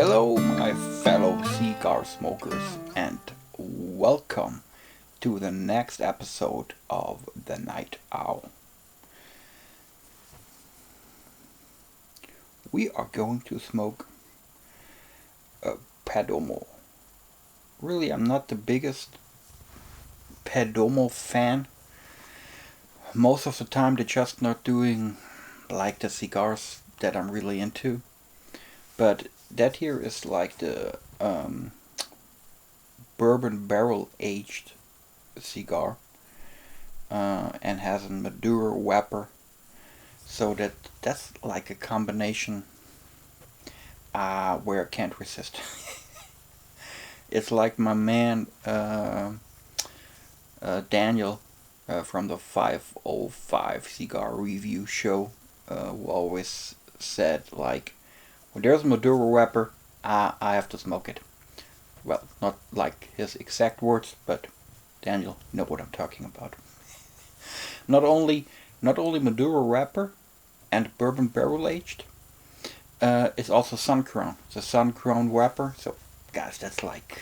Hello, my fellow cigar smokers, and welcome to the next episode of The Night Owl. We are going to smoke a Perdomo. Really, I'm not the biggest Perdomo fan. Most of the time, they're just not doing like the cigars that I'm really into. But that here is like the bourbon barrel aged cigar and has a Maduro wrapper, so that's like a combination where I can't resist. It's like my man Daniel from the 505 Cigar Review Show who always said, like, when there's a Maduro wrapper, I have to smoke it. Well, not like his exact words, but Daniel, you know what I'm talking about. Not only Maduro wrapper and bourbon barrel aged, it's also Sungrown. It's a Sungrown wrapper. So, guys, that's like,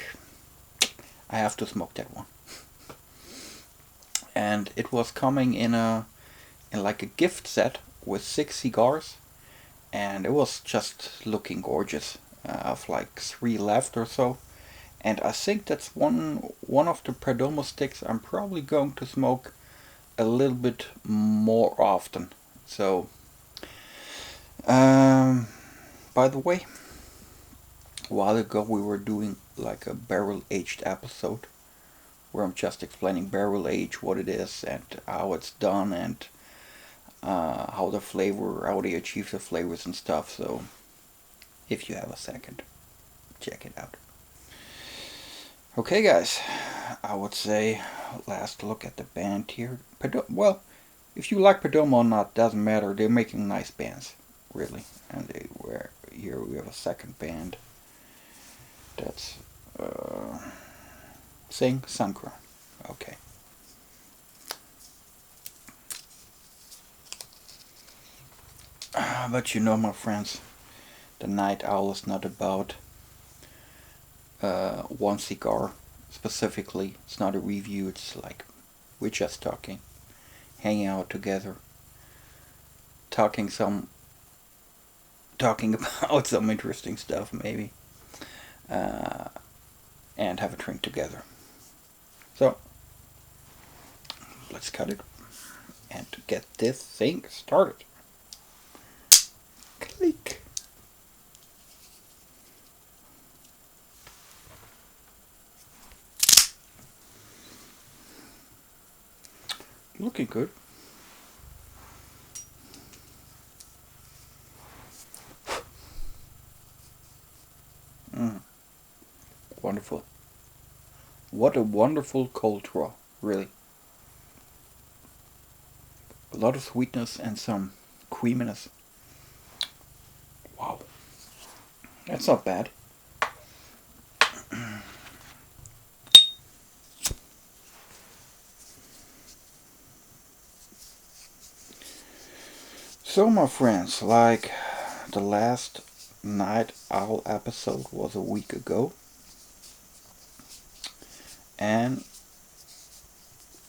I have to smoke that one. And it was coming in like a gift set with 6 cigars, and it was just looking gorgeous. I've like 3 left or so. And I think that's one of the Perdomo sticks I'm probably going to smoke a little bit more often. So, by the way, a while ago we were doing like a barrel aged episode where I'm just explaining barrel age, what it is, and how it's done, and how they achieve the flavors and stuff. So, if you have a second, check it out. Okay, guys, I would say last look at the band here. Well, if you like Perdomo or not, doesn't matter. They're making nice bands, really. And here we have a second band that's Sungrown. Okay. But you know, my friends, the Night Owl is not about one cigar specifically. It's not a review. It's like we're just talking, hanging out together, talking about some interesting stuff maybe, and have a drink together. So let's cut it and get this thing started. Click. Looking good. Wonderful. What a wonderful cold draw, really. A lot of sweetness and some creaminess. Wow. That's not bad. So, my friends, like the last Night Owl episode was a week ago, and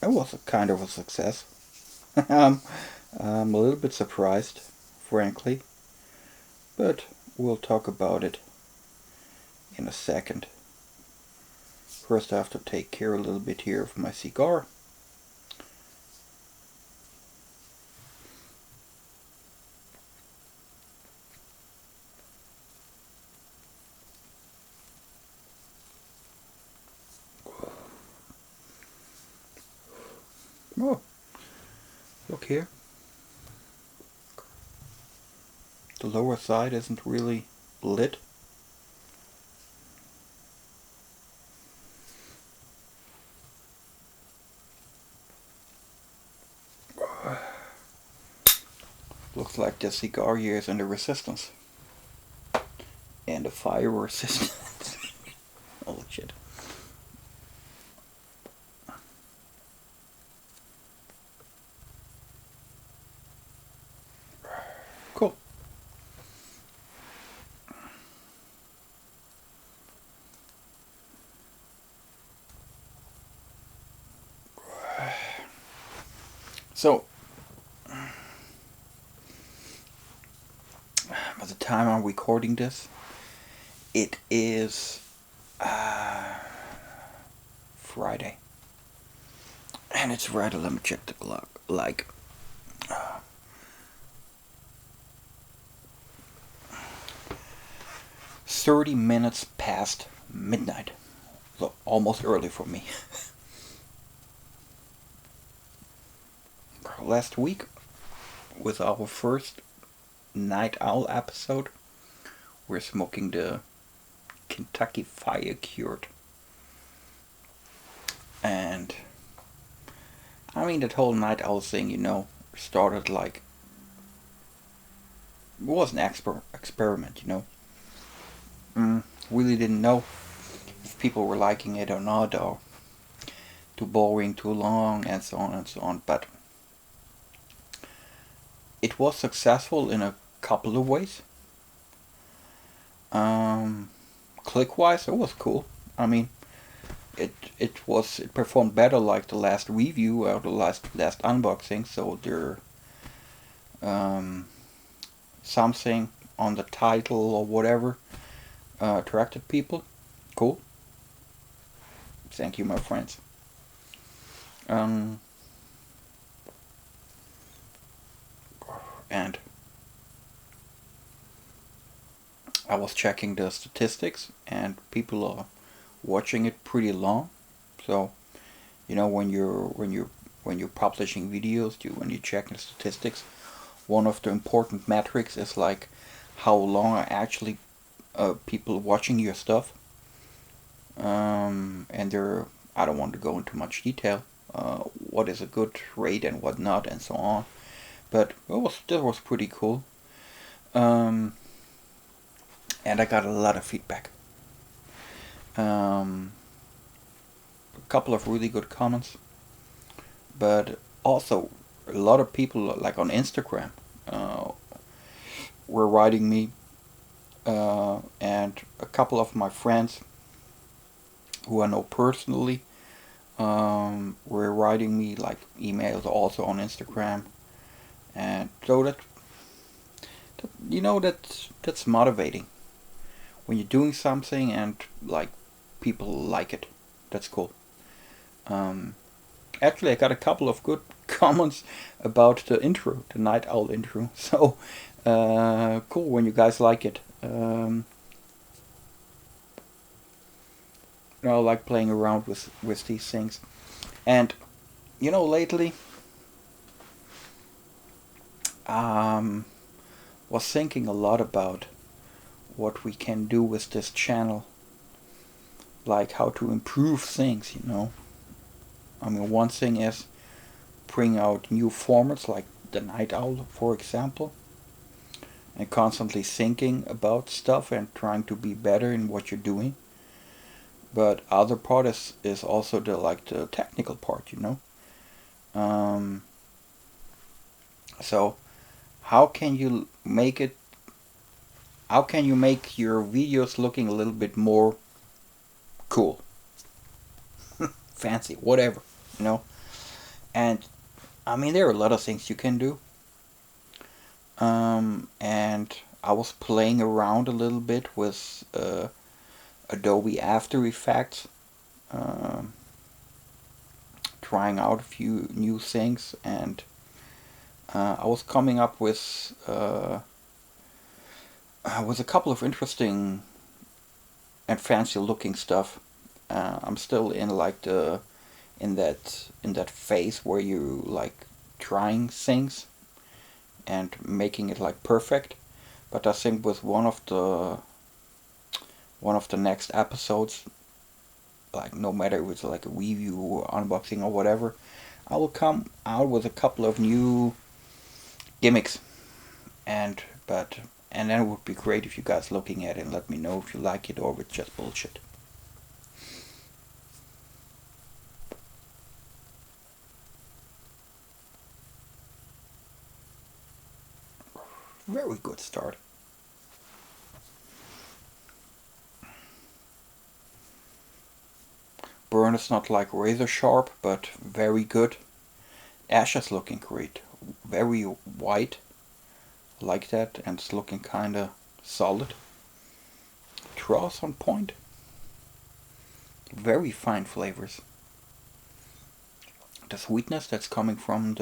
it was a kind of a success. I'm a little bit surprised, frankly, but we'll talk about it in a second. First, I have to take care a little bit here of my cigar. Oh, look here. The lower side isn't really lit. Looks like the cigar here is under resistance. And the fire resistance. Holy shit. Cool. So, by the time I'm recording this, it is Friday. And it's Friday, let me check the clock. Like 30 minutes past midnight. So almost early for me. Last week, with our first Night Owl episode, we're smoking the Kentucky Fire Cured. And I mean, that whole Night Owl thing, started like, it was an experiment, Really didn't know if people were liking it or not, or too boring, too long, and so on and so on. But it was successful in a couple of ways. Click-wise, it was cool. I mean, it performed better like the last review or the last unboxing. So there, something on the title or whatever attracted people. Cool. Thank you, my friends. And I was checking the statistics, and people are watching it pretty long. So, when you're publishing videos, when you check the statistics, one of the important metrics is like how long are actually people watching your stuff. And I don't want to go into much detail. What is a good rate and what not, and so on. But that was pretty cool. And I got a lot of feedback. A couple of really good comments, but also a lot of people, like on Instagram, were writing me, and a couple of my friends who I know personally were writing me like emails also on Instagram, and so that's motivating when you're doing something and like people like it. That's cool. Actually, I got a couple of good comments about the intro, the Night Owl intro. So cool when you guys like it. I like playing around with these things, and lately was thinking a lot about what we can do with this channel, like how to improve things. I mean, one thing is bring out new formats like the Night Owl, for example, and constantly thinking about stuff and trying to be better in what you're doing. But other part is also the technical part, So how can you make your videos looking a little bit more cool, fancy, whatever, And I mean, there are a lot of things you can do. And I was playing around a little bit with Adobe After Effects, trying out a few new things, and I was coming up with a couple of interesting and fancy looking stuff. I'm still in like in that phase where you like trying things and making it like perfect. But I think with one of the next episodes, like no matter if it's like a review or unboxing or whatever, I will come out with a couple of new gimmicks, and then it would be great if you guys looking at it and let me know if you like it or if it's just bullshit. Very good start. Burn is not like razor sharp, but very good. Asha's looking great. Very white, like that, and it's looking kinda solid. Draws on point. Very fine flavors. The sweetness that's coming from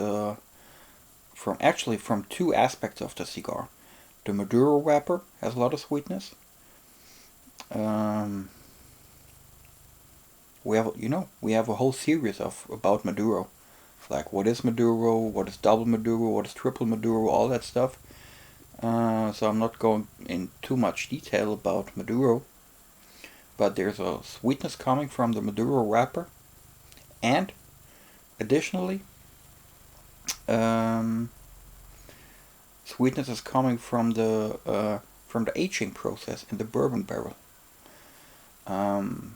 from two aspects of the cigar. The Maduro wrapper has a lot of sweetness. Um, we have a whole series of about Maduro, like what is Maduro, what is double Maduro, what is triple Maduro, all that stuff. So I'm not going in too much detail about Maduro, but there's a sweetness coming from the Maduro wrapper, and additionally, um, sweetness is coming from the aging process in the bourbon barrel. Um,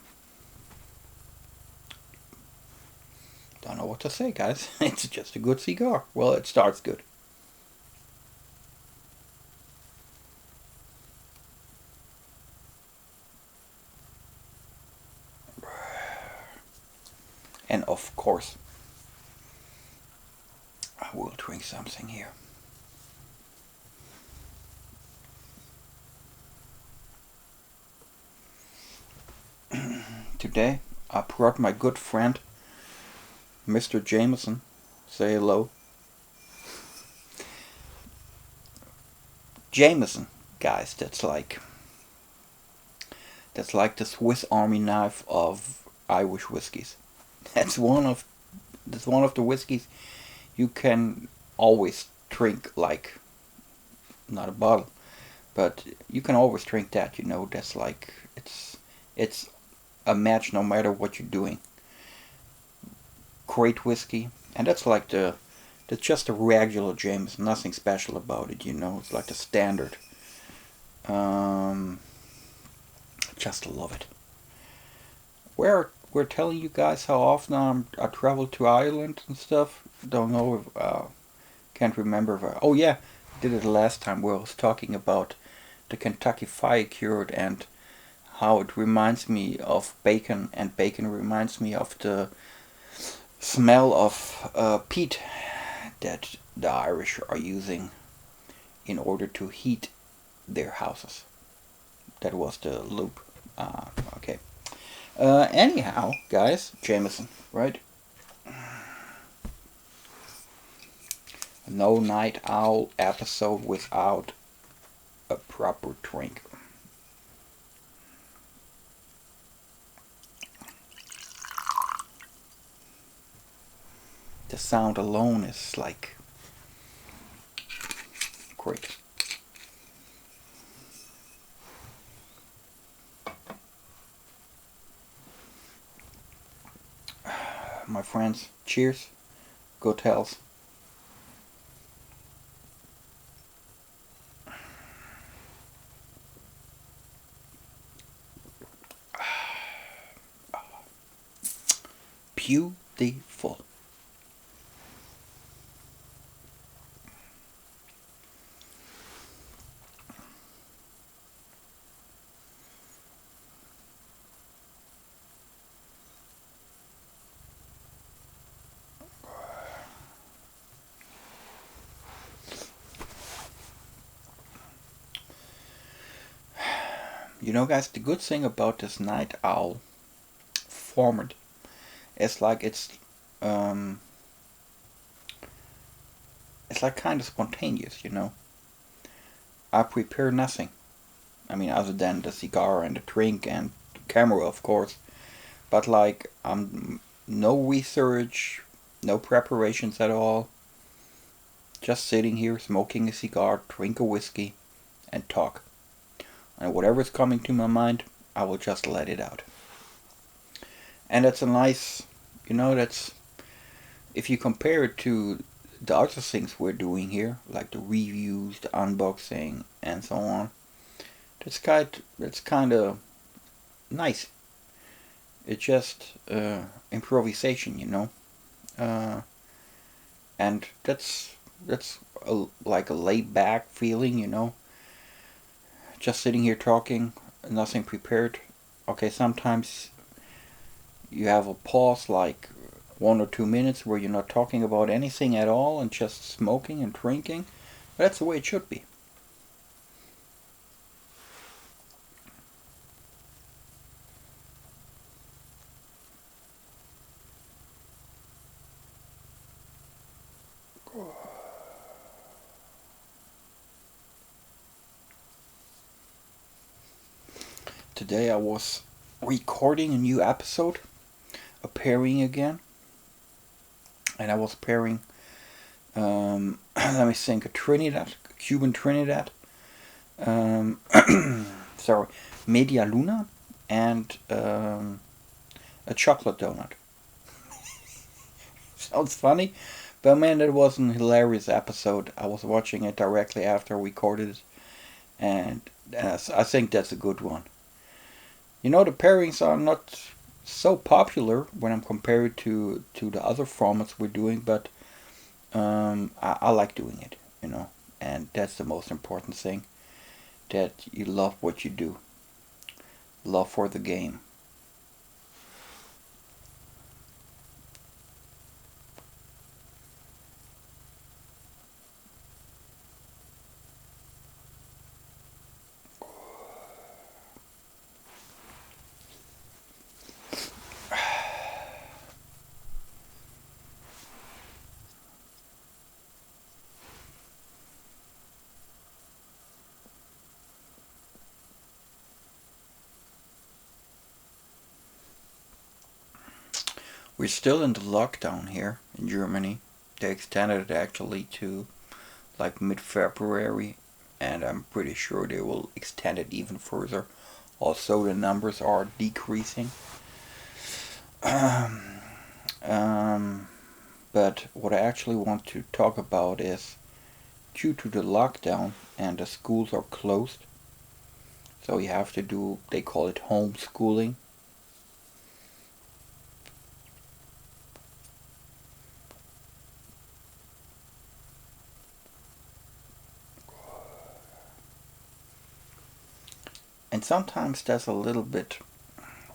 don't know what to say, guys. It's just a good cigar. Well, it starts good. And of course, I will drink something here. Today, I brought my good friend, Mr. Jameson. Say hello. Jameson, guys, that's like the Swiss Army knife of Irish whiskies. That's one of the whiskies you can always drink, like, not a bottle, but you can always drink that. That's like it's a match no matter what you're doing. Great whiskey, and that's just a regular Jameson. Nothing special about it. It's like the standard. Um, just love it. We're telling you guys how often I travel to Ireland and stuff. Don't know if can't remember. Oh yeah, did it last time where I was talking about the Kentucky Fire Cured and how it reminds me of bacon, and bacon reminds me of the smell of peat that the Irish are using in order to heat their houses. That was the loop. Okay. Anyhow, guys, Jameson, right? No night owl episode without a proper drink. The sound alone is like great. My friends, cheers. Go Tels. Beautiful. Guys, the good thing about this night owl format is like um, it's like kind of spontaneous. I prepare nothing. I mean, other than the cigar and the drink and the camera, of course. But like, no research, no preparations at all. Just sitting here, smoking a cigar, drink a whiskey, and talk. And whatever's coming to my mind, I will just let it out. And that's a nice, that's, if you compare it to the other things we're doing here, like the reviews, the unboxing, and so on, that's kind of nice. It's just improvisation. And that's like a laid back feeling. Just sitting here talking, nothing prepared. Okay, sometimes you have a pause, like 1 or 2 minutes where you're not talking about anything at all and just smoking and drinking. That's the way it should be. Today I was recording a new episode, a pairing again, and I was pairing, let me think, a Cuban Trinidad, um, sorry, Media Luna, and a chocolate donut. Sounds funny, but man, that was an hilarious episode. I was watching it directly after I recorded it, and I think that's a good one. You know, the pairings are not so popular when I'm compared to the other formats we're doing, but I like doing it, and that's the most important thing, that you love what you do, love for the game. We're still in the lockdown here in Germany. They extended it actually to like mid-February, and I'm pretty sure they will extend it even further. Also, the numbers are decreasing. Um, but what I actually want to talk about is, due to the lockdown and the schools are closed, so you have to do, they call it homeschooling. And sometimes that's a little bit,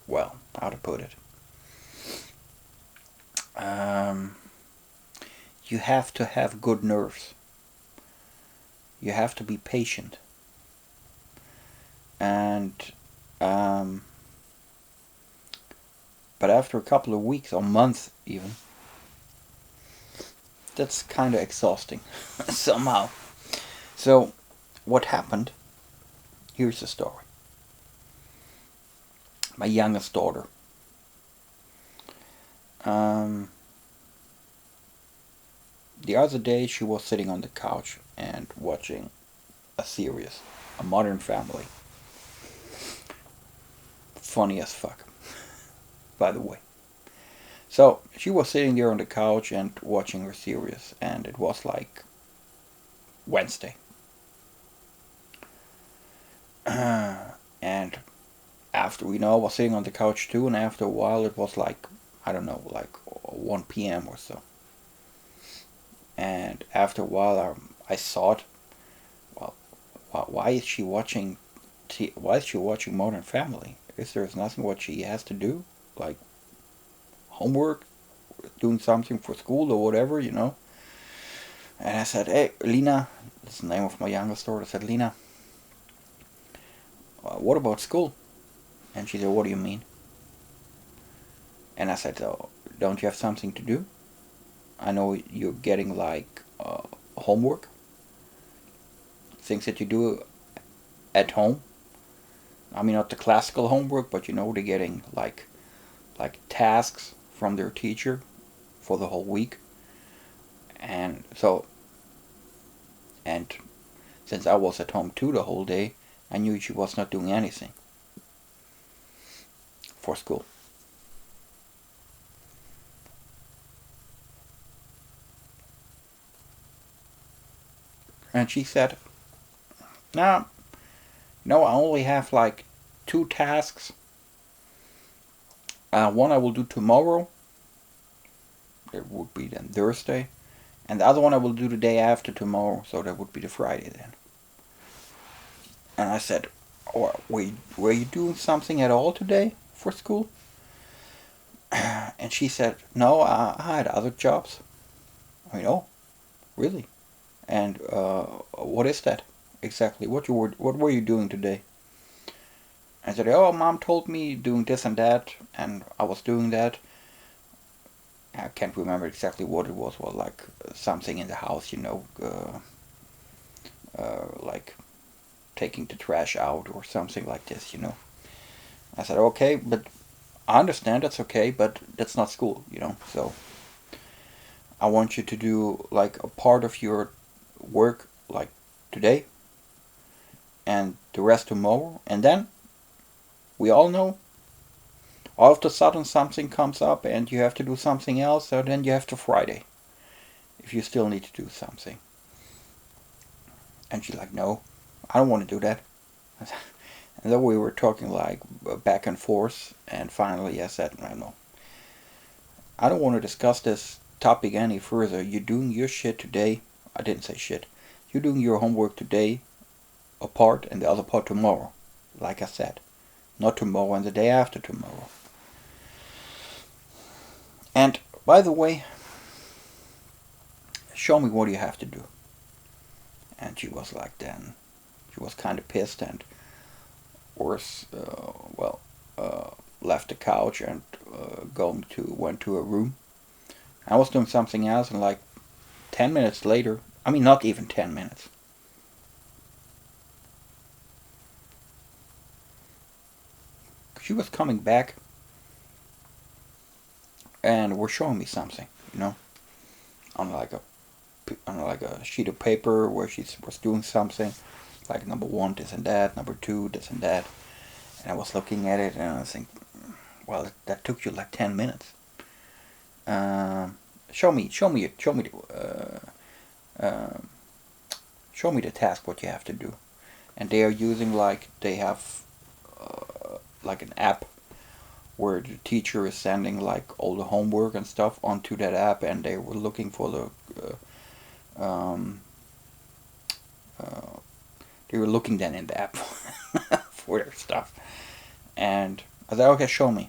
well, how to put it. Um, you have to have good nerves. You have to be patient. And, um, but after a couple of weeks or months even, that's kind of exhausting somehow. So, what happened? Here's the story. My youngest daughter. Um, the other day she was sitting on the couch and watching a series, A Modern Family. Funny as fuck, by the way. So she was sitting there on the couch and watching her series, and it was like Wednesday. And after, I was sitting on the couch too, and after a while it was like, I don't know, like 1 p.m. or so. And after a while I thought, well, why is she watching? Why is she watching Modern Family? Is there nothing what she has to do, like homework, doing something for school or whatever? And I said, hey, Lena, that's the name of my youngest daughter. I said, Lena, what about school? And she said, what do you mean? And I said, oh, don't you have something to do? I know you're getting like homework, things that you do at home. I mean, not the classical homework, but they're getting like tasks from their teacher for the whole week. And so, and since I was at home too the whole day, I knew she was not doing anything for school. And she said, nah, I only have like 2 tasks. One I will do tomorrow. It would be then Thursday. And the other one I will do the day after tomorrow. So that would be the Friday then. And I said, oh, were you doing something at all today for school? And And she said, no, I had other jobs. I mean, oh, really? And what is that exactly? What were you doing today? I said, oh, Mom told me doing this and that, and I was doing that. I can't remember exactly what it was. Well, like something in the house, like taking the trash out or something like this. I said, okay, but I understand that's okay, but that's not school. So I want you to do like a part of your work like today and the rest tomorrow, and then we all know all of a sudden something comes up and you have to do something else, so then you have to Friday if you still need to do something. And she's like, no, I don't want to do that. And then we were talking like back and forth, and finally I said, no, I don't want to discuss this topic any further. You're doing your shit today. I didn't say shit. You're doing your homework today, a part, and the other part tomorrow. Like I said, not tomorrow and the day after tomorrow. And by the way, show me what you have to do. And she was like, then she was kind of pissed and worse, left the couch and went to a room. I was doing something else, and like 10 minutes later, I mean, not even 10 minutes, she was coming back and were showing me something, on like a sheet of paper where she was doing something, like number one, this and that, number two, this and that. And I was looking at it and I was thinking, well, that took you like 10 minutes. Show me the task what you have to do. And they are using they have like an app where the teacher is sending like all the homework and stuff onto that app, and they were looking for they were looking then in the app for their stuff. And I said, okay, show me.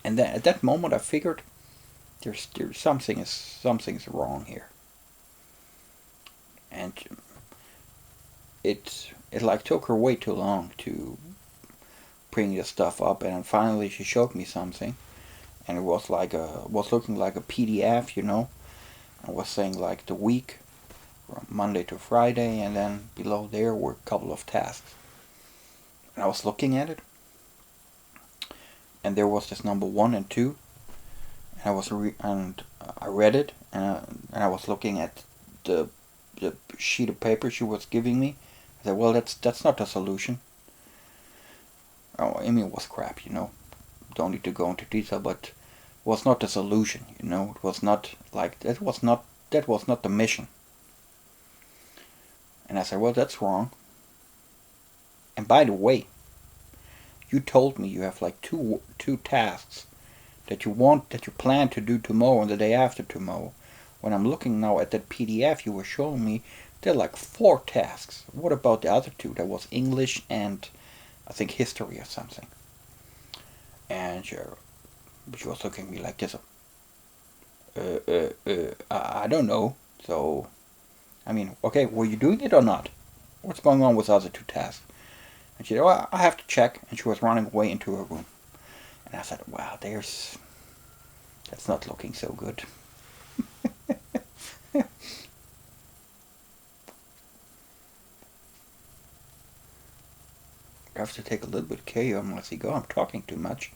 And then at that moment I figured there's something's wrong here. And it like took her way too long to bring this stuff up, and then finally she showed me something, and it was looking like a PDF, I was saying like the week from Monday to Friday, and then below there were a couple of tasks. And I was looking at it, and there was this number 1 and 2, and I read it, and I was looking at the sheet of paper she was giving me. I said, well, that's not the solution. Oh, I mean, it was crap, Don't need to go into detail, but it was not the solution, It was not like that was not the mission. And I said, well, that's wrong. And by the way, you told me you have like two tasks that you plan to do tomorrow and the day after tomorrow. When I'm looking now at that PDF you were showing me, there are like 4 tasks. What about the other 2? That was English and I think history or something. And she was looking at me like this. I don't know. So, I mean, okay, were you doing it or not? What's going on with the other 2 tasks? And she said, well, I have to check. And she was running away into her room. And I said, wow, that's not looking so good. I have to take a little bit of care on my cigar. I'm talking too much.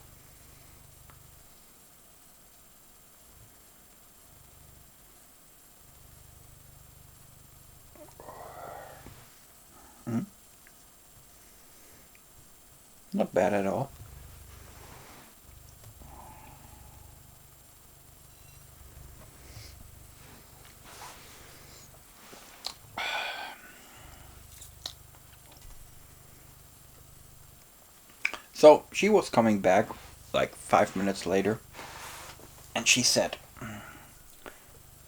Not bad at all. So she was coming back like 5 minutes later, and she said,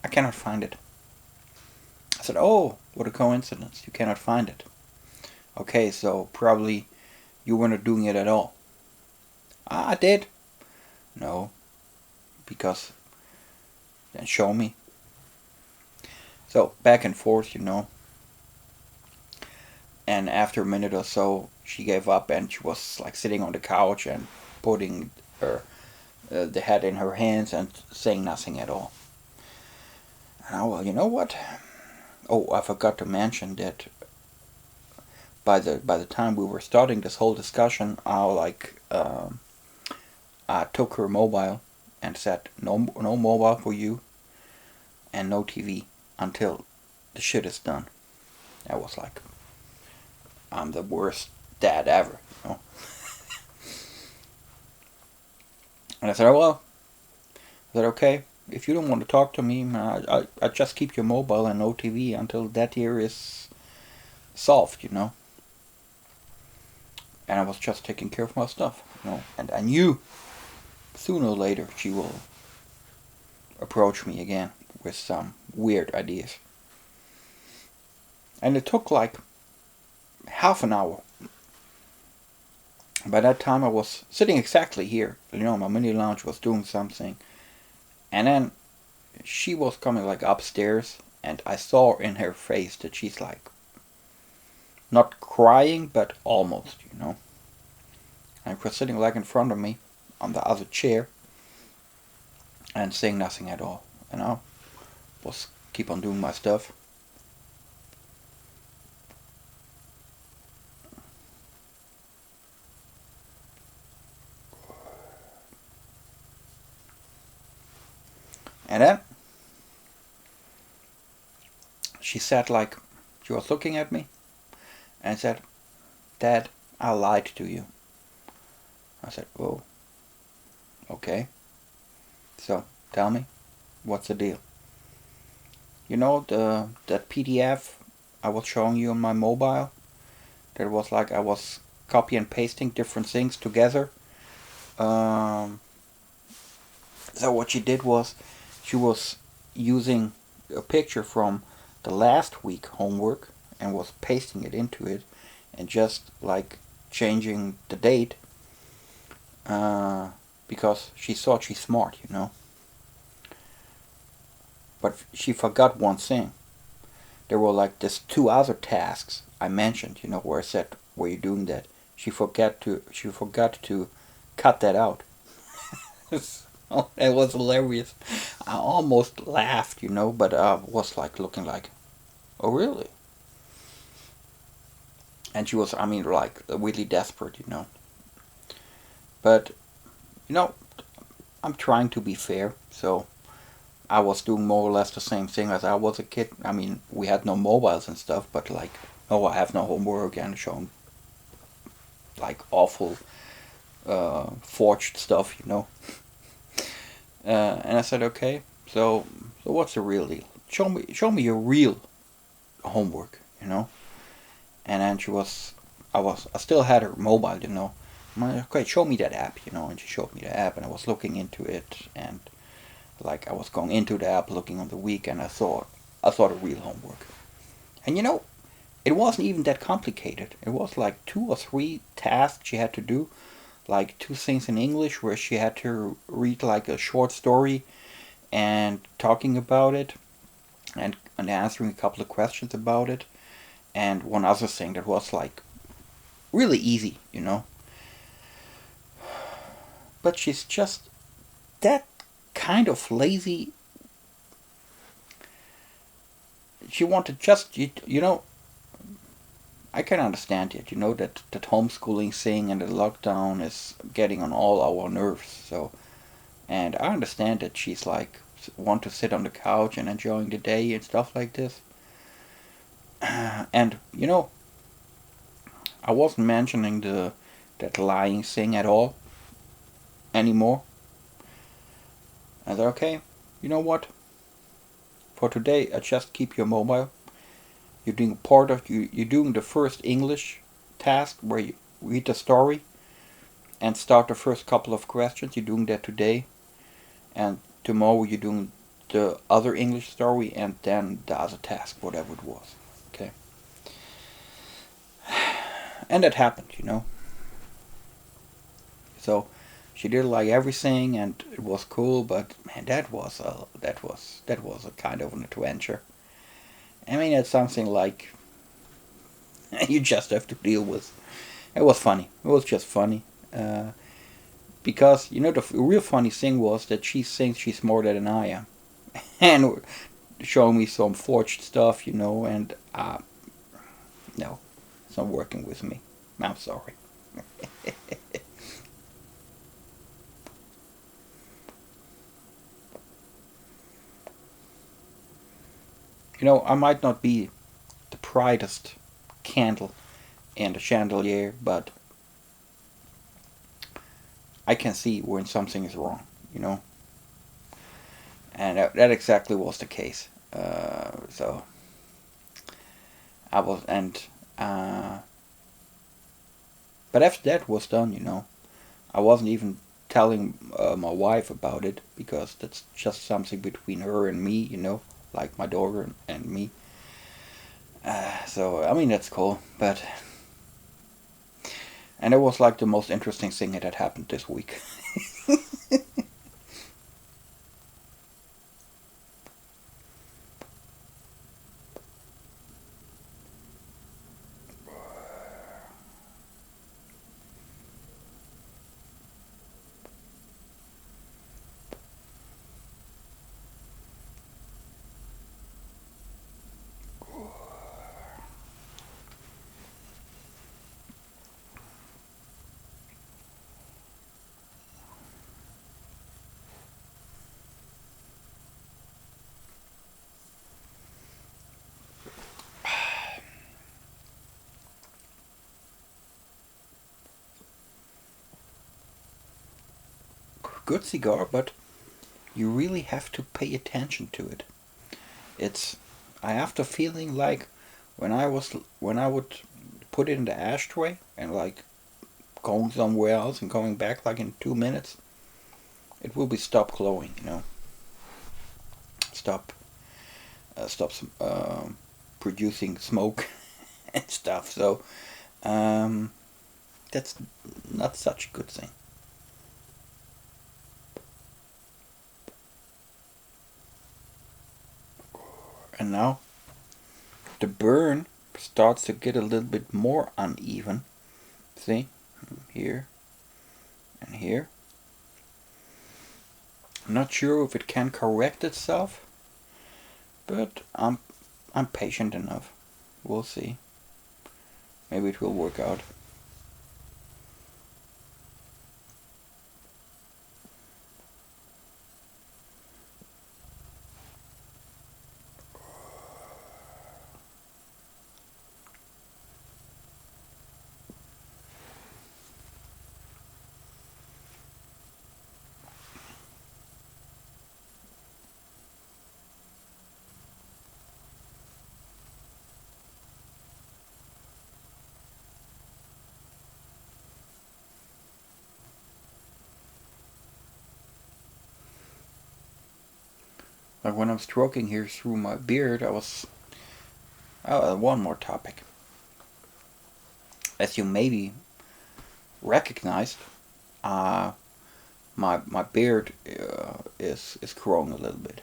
I cannot find it. I said, oh, what a coincidence. You cannot find it. Okay, so probably you were not doing it at all. I did. No. because then show me. So back and forth, you know. And after a minute or so, she gave up and she was like sitting on the couch and putting her the head in her hands and saying nothing at all. And I, well, you know what? Oh, I forgot to mention that by the time we were starting this whole discussion, I took her mobile and said no mobile for you and no TV until the shit is done. I was like, I'm the worst dad ever, you know. And I said, oh, well, I said, okay, if you don't want to talk to me, I just keep your mobile and no TV until that here is solved, you know. And I was just taking care of my stuff, you know. And I knew sooner or later she will approach me again with some weird ideas. And it took like half an hour. By that time I was sitting exactly here, you know, my mini lounge, was doing something. And then she was coming like upstairs and I saw in her face that she's like not crying but almost, you know. And she was sitting like in front of me on the other chair and saying nothing at all. And I was keep on doing my stuff. And then she said, like, she was looking at me and said, Dad, I lied to you. I said, oh, okay. So, tell me, what's the deal? You know that PDF I was showing you on my mobile? That was like I was copy and pasting different things together. So what she did was, she was using a picture from the last week homework and was pasting it into it and just like changing the date because she thought she's smart, you know. But she forgot one thing. There were like these two other tasks I mentioned, you know, where I said, were you doing that? She forgot to cut that out. Oh, it was hilarious. I almost laughed, you know, but I was like looking like, oh really? And she was, I mean, like really desperate, you know. But, you know, I'm trying to be fair, so I was doing more or less the same thing as I was a kid. I mean, we had no mobiles and stuff, but like, oh, I have no homework and showing like awful forged stuff, you know. And I said, okay, so what's the real deal? Show me your real homework, you know. And then I still had her mobile, you know. I'm like, okay, show me that app, you know. And she showed me the app, and I was looking into it, and like I was going into the app, looking on the week, and I saw the real homework. And you know, it wasn't even that complicated. It was like 2 or 3 tasks she had to do, like 2 things in English where she had to read like a short story and talking about it and answering a couple of questions about it, and one other thing that was like really easy, you know. But she's just that kind of lazy. She wanted just, you know, I can understand it, you know, that homeschooling thing and the lockdown is getting on all our nerves. So, and I understand that she's like want to sit on the couch and enjoying the day and stuff like this. And you know, I wasn't mentioning that lying thing at all anymore. I said, okay, you know what? For today, I just keep your mobile. You're doing part of you're doing the first English task where you read the story and start the first couple of questions. You're doing that today, and tomorrow you're doing the other English story and then the other task, whatever it was. Okay. And that happened, you know. So She did like everything, and it was cool. But man, that was a kind of an adventure. I mean, it's something like you just have to deal with. It was funny. It was just funny. Because the real funny thing was that she thinks she's smarter than I am, and showing me some forged stuff, and no, it's not working with me. I'm sorry. I might not be the brightest candle in the chandelier, but I can see when something is wrong, you know, and that exactly was the case. So I was, and but after that was done, I wasn't even telling my wife about it because that's just something between her and me, like my daughter and me. So I mean that's cool, but and it was like the most interesting thing that had happened this week. Good cigar, but you really have to pay attention to it. It's I have the feeling like when I would put it in the ashtray and like going somewhere else and coming back like in 2 minutes, it will be stop glowing. Stop stop producing smoke and stuff. So um, that's not such a good thing. And now the burn starts to get a little bit more uneven. See, here and here. I'm not sure if it can correct itself, but I'm patient enough. We'll see. Maybe it will work out. Like when I'm stroking here through my beard, I was. Oh, one more topic. As you maybe recognized, uh, my beard is growing a little bit.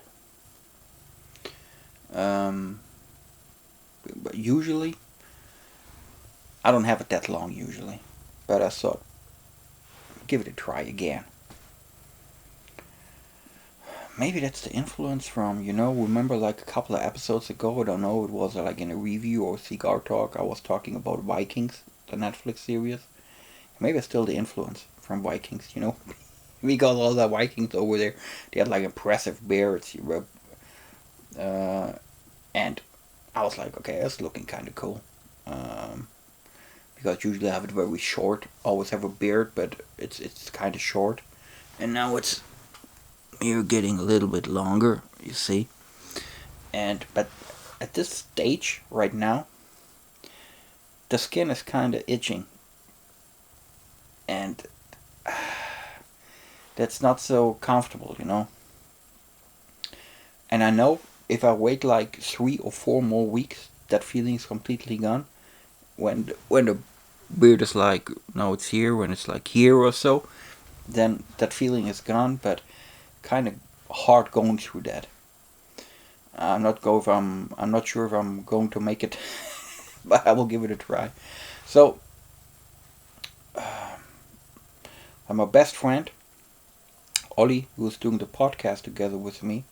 Um, but usually, I don't have it that long usually. But I thought, give it a try again. Maybe that's the influence from, remember like a couple of episodes ago, I don't know, it was like in a review or cigar talk, I was talking about Vikings, the Netflix series. Maybe it's still the influence from Vikings. We got all the Vikings over there. They had like impressive beards, and I was like, okay, that's looking kind of cool. Um, because usually I have it very short, always have a beard, but it's kind of short. And now it's you're getting a little bit longer, you see. But at this stage right now, the skin is kind of itching, and that's not so comfortable. And I know if I wait like 3 or 4 more weeks, that feeling's completely gone. When the beard is like, no, it's here. When it's like here or so, then that feeling is gone, but kind of hard going through that. I'm not sure if I'm going to make it, but I will give it a try. So, my best friend Ollie, who's doing the podcast together with me,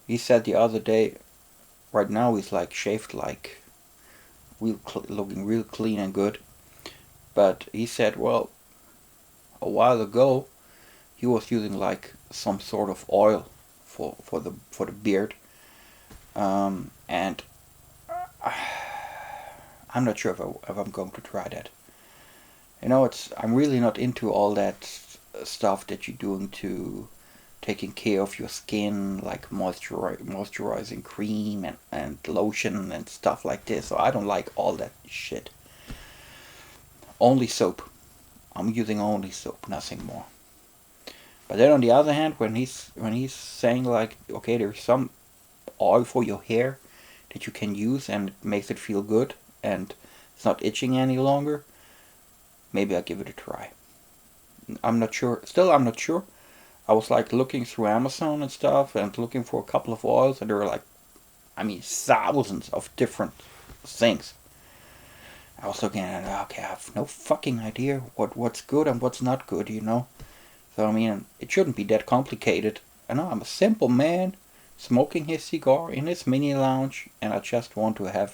he said the other day, right now he's like shaved, like looking real clean and good. But he said, well, a while ago he was using like some sort of oil for the beard, and I'm not sure if I'm going to try that. I'm really not into all that stuff that you're doing to taking care of your skin, like moisturizing cream and lotion and stuff like this. So I don't like all that shit. Only soap. I'm using only soap, nothing more. But then on the other hand, when he's saying like, okay, there's some oil for your hair that you can use and it makes it feel good and it's not itching any longer, maybe I'll give it a try. I'm not sure. Still, I'm not sure. I was like looking through Amazon and stuff and looking for a couple of oils, and there were like, I mean, thousands of different things. I was looking at it, okay, I have no fucking idea what's good and what's not good. So, I mean, it shouldn't be that complicated. I know I'm a simple man smoking his cigar in his mini lounge, and I just want to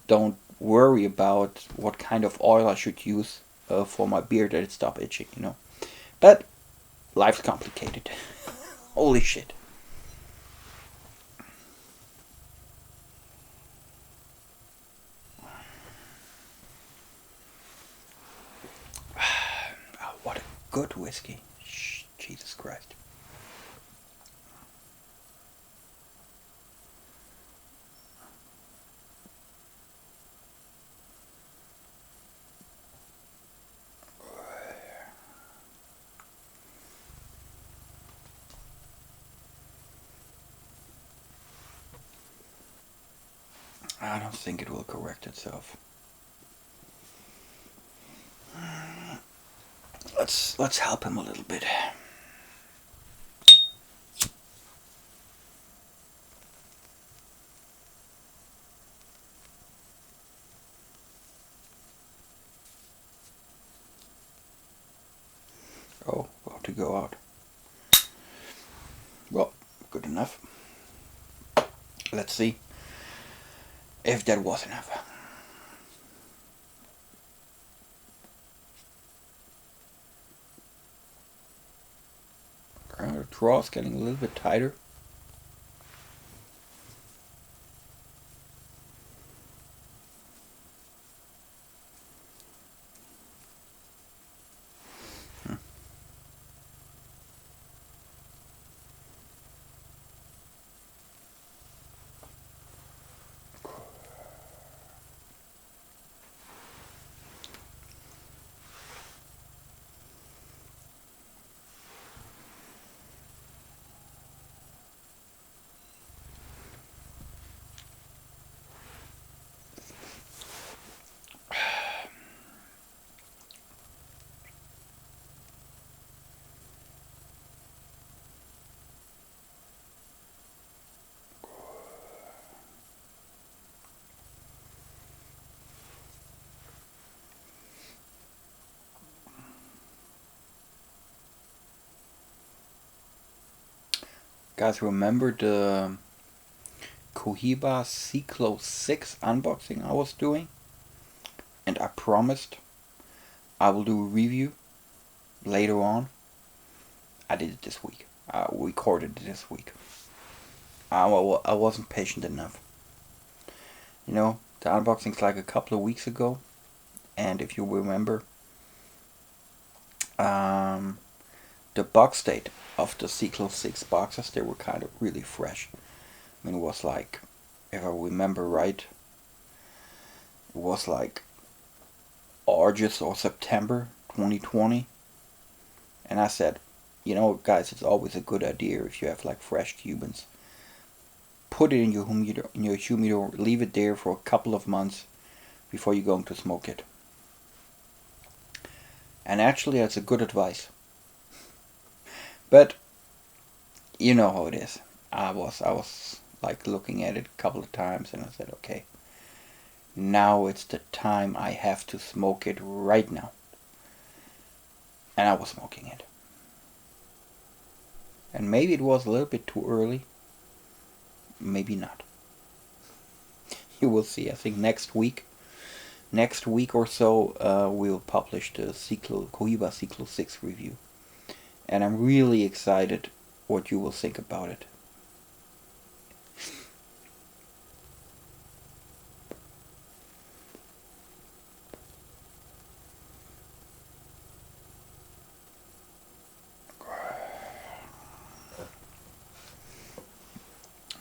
don't worry about what kind of oil I should use for my beard that it stop itching. But life's complicated. Holy shit. Oh, what a good whiskey. Jesus Christ. I don't think it will correct itself. Let's help him a little bit. Oh, about to go out. Well, good enough. Let's see if that was enough. The draw's getting a little bit tighter. Guys, remember the Cohiba Cyclo 6 unboxing I was doing? And I promised I will do a review later on. I did it this week. I recorded it this week. I wasn't patient enough. The unboxing's like a couple of weeks ago. And if you remember, the box date of the Cyclo 6 boxes, they were kind of really fresh. I mean, it was like, if I remember right, it was like August or September 2020. And I said, guys, it's always a good idea if you have like fresh Cubans. Put it in your humidor, leave it there for a couple of months before you're going to smoke it. And actually, that's a good advice. But you know how it is. I was like looking at it a couple of times, and I said, okay, now it's the time I have to smoke it right now. And I was smoking it. And maybe it was a little bit too early. Maybe not. You will see. I think next week or so, we'll publish the Cohiba Ciclo 6 review. And I'm really excited what you will think about it.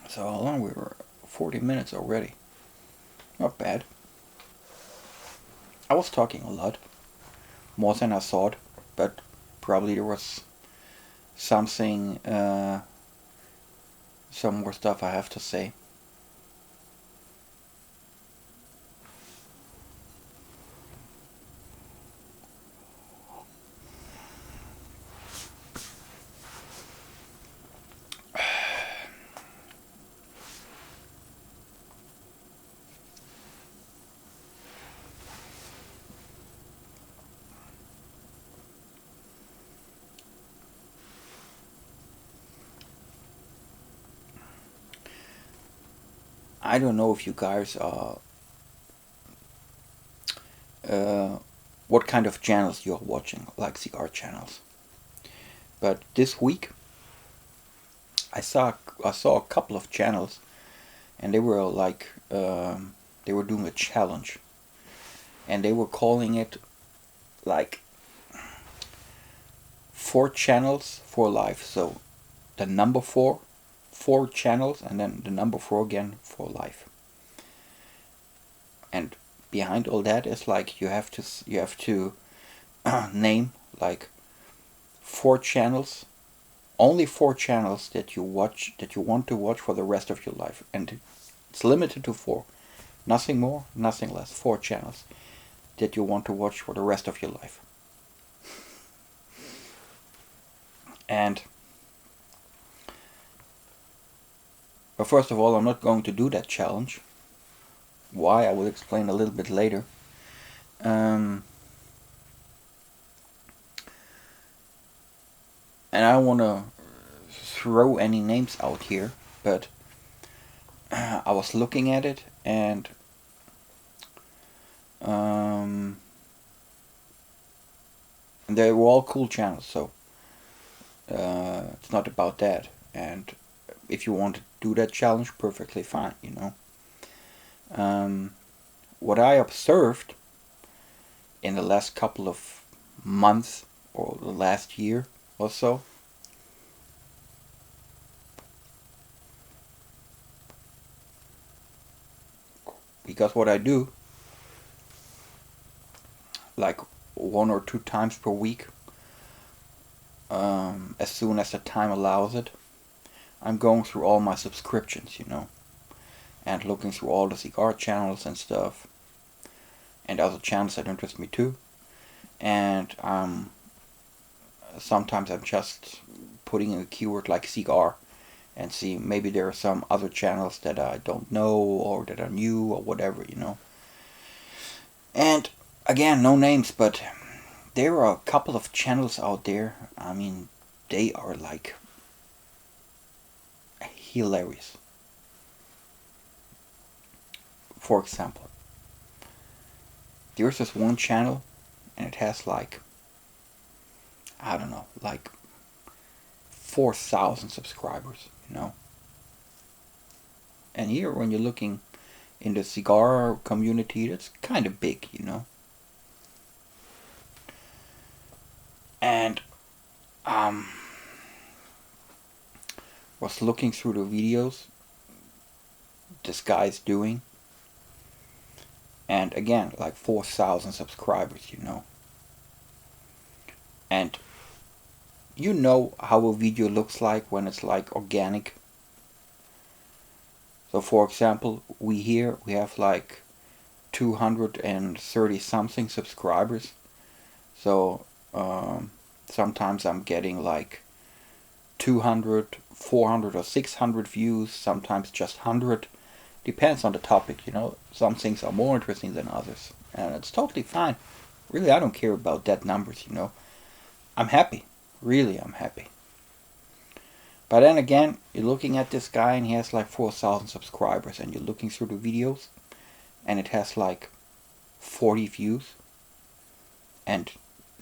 So how long we were? 40 minutes already. Not bad. I was talking a lot. More than I thought. But probably there was something, some more stuff I have to say. I don't know if you guys what kind of channels you're watching, like cigar channels. But this week I saw a couple of channels, and they were like they were doing a challenge, and they were calling it like 4 channels for life. So the number 4 channels, and then the number 4 again for life. And behind all that is like you have to name like 4 channels, only 4 channels that you want to watch for the rest of your life, and it's limited to 4, nothing more, nothing less. 4 channels that you want to watch for the rest of your life. And but first of all, I'm not going to do that challenge. Why, I will explain a little bit later. And I don't want to throw any names out here, but I was looking at it, and they were all cool channels, so it's not about that. And if you want to do that challenge, perfectly fine, you know. What I observed in the last couple of months, or the last year or so, because what I do, like 1 or 2 times per week, as soon as the time allows it, I'm going through all my subscriptions, you know, and looking through all the cigar channels and stuff, and other channels that interest me too. And sometimes I'm just putting in a keyword like cigar, and see maybe there are some other channels that I don't know, or that are new, or whatever, you know. And again, no names, but there are a couple of channels out there. I mean, they are like hilarious. For example, there's this one channel, and it has like, I don't know, like 4,000 subscribers, you know. And here, when you're looking in the cigar community, that's kind of big, you know. And was looking through the videos this guy's doing, and again, like 4,000 subscribers, you know. And you know how a video looks like when it's like organic. So for example, we have like 230 something subscribers. So Sometimes I'm getting like 200, 400 or 600 views, sometimes just 100. Depends on the topic, you know. Some things are more interesting than others. And it's totally fine. Really, I don't care about that numbers, you know. I'm happy. Really, I'm happy. But then again, you're looking at this guy and he has like 4,000 subscribers, and you're looking through the videos and it has like 40 views and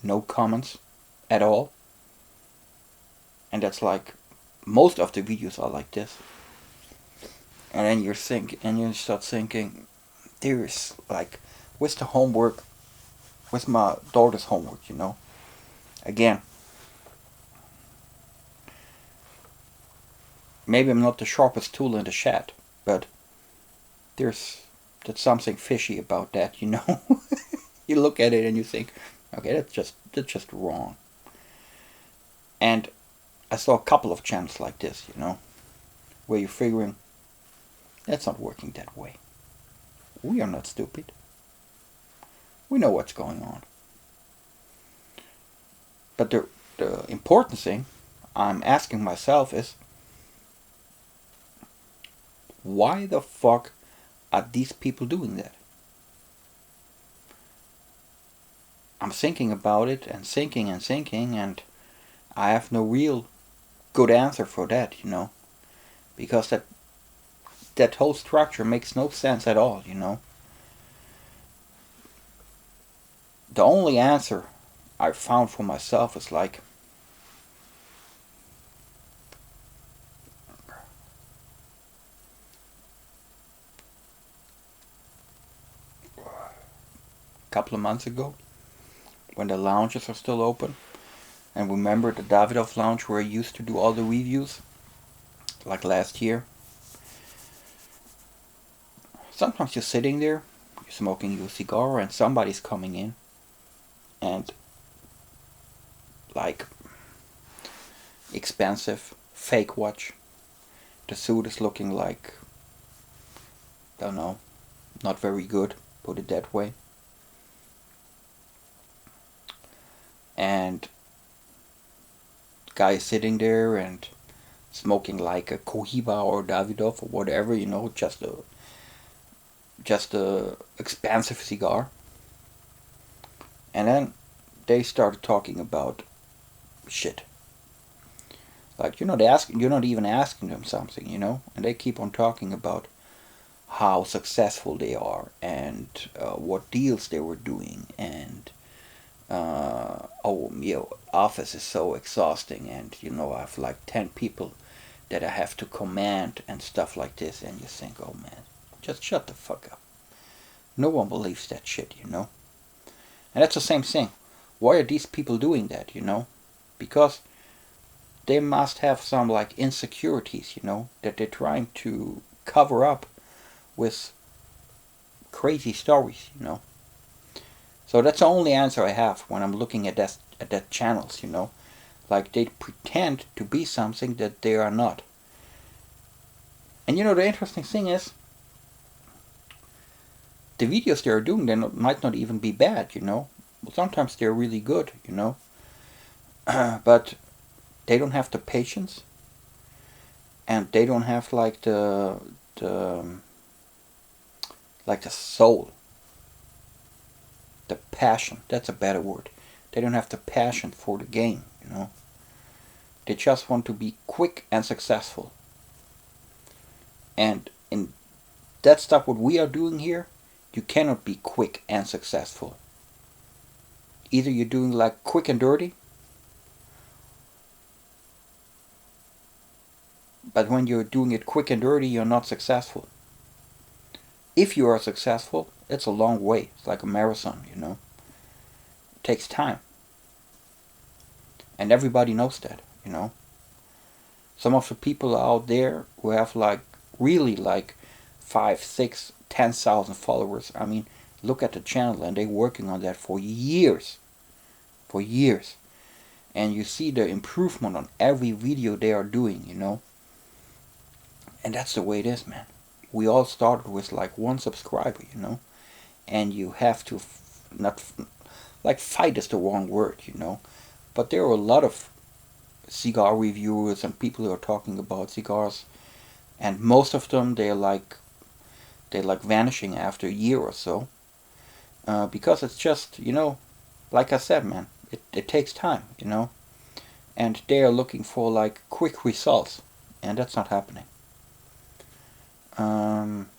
no comments at all. And that's like, most of the videos are like this. And then you start thinking, there's like, where's the homework? Where's my daughter's homework, you know? Again, maybe I'm not the sharpest tool in the shed, but there's something fishy about that, you know? You look at it and you think, okay, that's just wrong. And I saw a couple of channels like this, you know, where you're figuring, that's not working that way. We are not stupid. We know what's going on. But the important thing I'm asking myself is, why the fuck are these people doing that? I'm thinking about it and thinking and thinking, and I have no real good answer for that, you know, because that whole structure makes no sense at all, you know. The only answer I found for myself is like, a couple of months ago, when the lounges are still open, and remember the Davidoff lounge where I used to do all the reviews, like last year. Sometimes you're sitting there, you're smoking your cigar, and somebody's coming in, and like, expensive fake watch. The suit is looking like, don't know, not very good, put it that way. And the guy is sitting there and smoking like a Cohiba or Davidoff or whatever, you know, just a expensive cigar. And then they started talking about shit. Like, you're not even asking them something, you know, and they keep on talking about how successful they are, and what deals they were doing, and office is so exhausting, and you know, I have like 10 people that I have to command and stuff like this, and you think, oh man, just shut the fuck up. No one believes that shit, you know. And that's the same thing. Why are these people doing that, you know? Because they must have some like insecurities, you know, that they're trying to cover up with crazy stories, you know. So that's the only answer I have when I'm looking at that channels, you know. Like, they pretend to be something that they are not. And you know, the interesting thing is, the videos they are doing, might not even be bad, you know. Sometimes they're really good, you know. But they don't have the patience, and they don't have like the soul, the passion. That's a better word. They don't have the passion for the game, you know. They just want to be quick and successful. And in that stuff what we are doing here, you cannot be quick and successful. Either you're doing like quick and dirty, but when you're doing it quick and dirty, you're not successful. If you are successful, it's a long way. It's like a marathon, you know. It takes time. And everybody knows that, you know. Some of the people out there who have like really like 5, 6, 10,000 followers. I mean, look at the channel, and they're working on that for years. For years. And you see the improvement on every video they are doing, you know. And that's the way it is, man. We all started with like 1 subscriber, you know. And you have to not like fight is the wrong word, you know. But there are a lot of cigar reviewers and people who are talking about cigars, and most of them they're like vanishing after a year or so, because it's just, you know, like I said, man, it takes time, you know, and they are looking for like quick results, and that's not happening.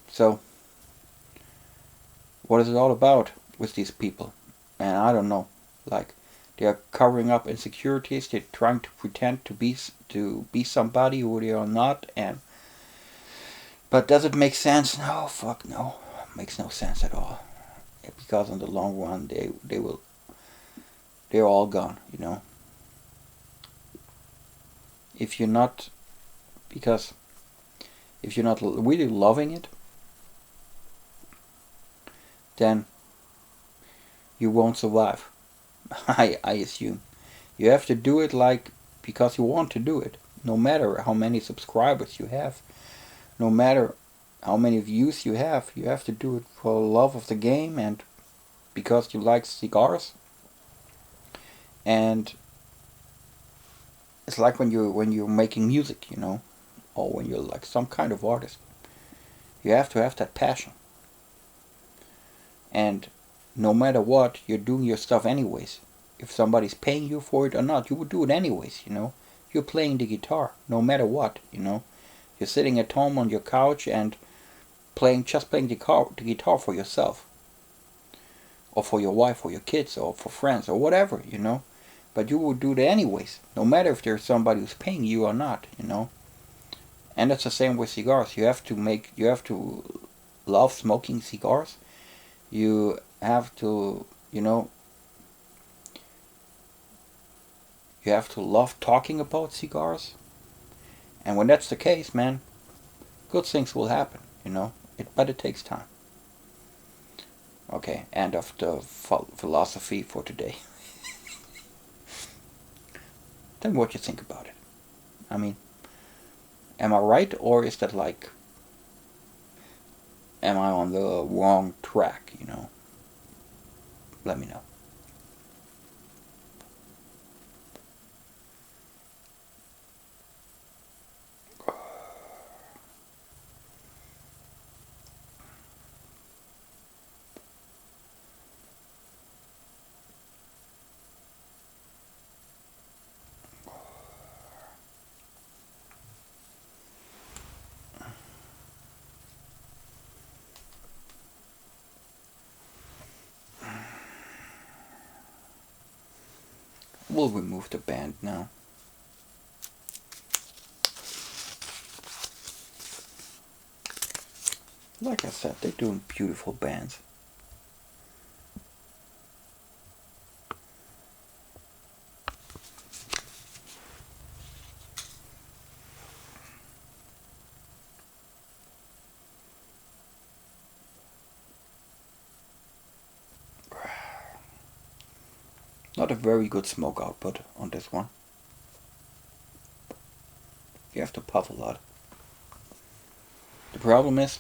So what is it all about with these people? And I don't know. Like, they are covering up insecurities. They're trying to pretend to be somebody who they are not. And but does it make sense? No, fuck no. It makes no sense at all. Because in the long run, they're all gone. You know, if you're not because if you're not really loving it, then you won't survive. I assume you have to do it like because you want to do it. No matter how many subscribers you have, no matter how many views you have to do it for the love of the game and because you like cigars. And it's like when you're making music, you know, or when you're like some kind of artist. You have to have that passion. And no matter what, you're doing your stuff anyways. If somebody's paying you for it or not, you would do it anyways, you know. You're playing the guitar, no matter what, you know. You're sitting at home on your couch and playing the guitar for yourself, or for your wife, or your kids, or for friends, or whatever, you know. But you would do it anyways, no matter if there's somebody who's paying you or not, you know. And it's the same with cigars. You have to love smoking cigars. You have to, you know, you have to love talking about cigars. And when that's the case, man, good things will happen, you know. But it takes time. Okay, end of the philosophy for today. Tell me what you think about it. I mean, am I right, or is that like, am I on the wrong track, you know? Let me know. We'll remove the band now. Like I said, they're doing beautiful bands. Not a very good smoke output on this one. You have to puff a lot. The problem is,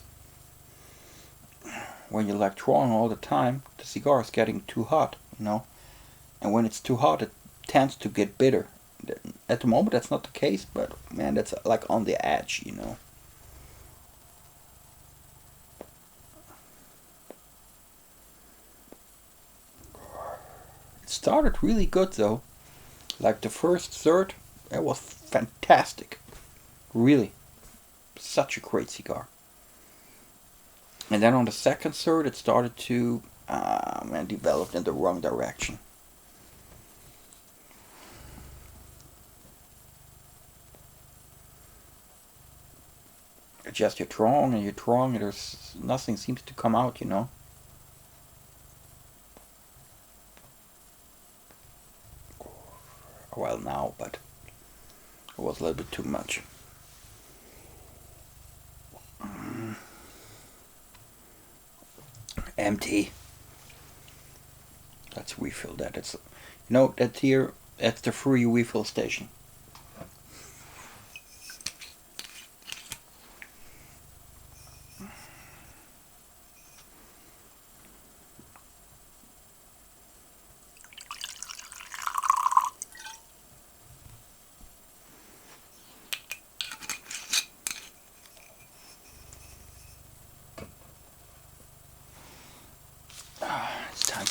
when you're like drawing all the time, the cigar is getting too hot, you know? And when it's too hot, it tends to get bitter. At the moment, that's not the case, but man, that's like on the edge, you know? It started really good though. Like the first third, it was fantastic. Really, such a great cigar. And then on the second third, it started to man, developed in the wrong direction. It's just you're drawing, and there's nothing seems to come out, you know. Well, now, but it was a little bit too much. Empty. Let's refill that. It's, you know, that's here. That's the free refill station.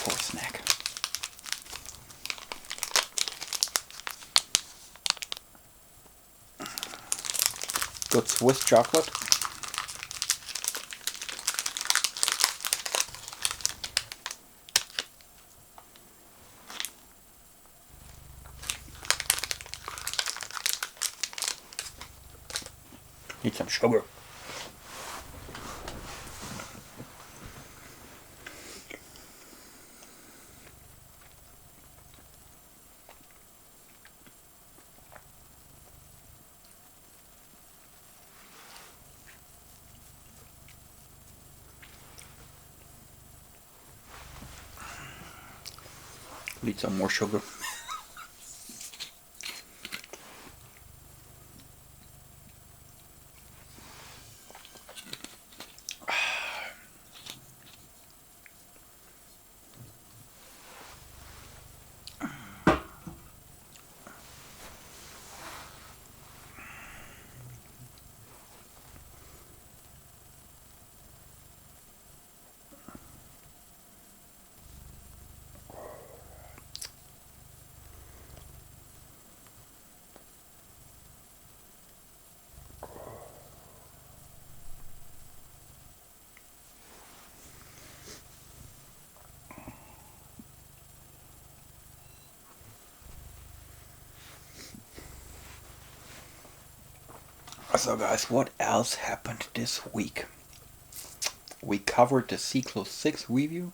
for a snack. Good Swiss chocolate. Need some sugar. Need some more sugar. So guys, what else happened this week? We covered the Cyclo 6 review.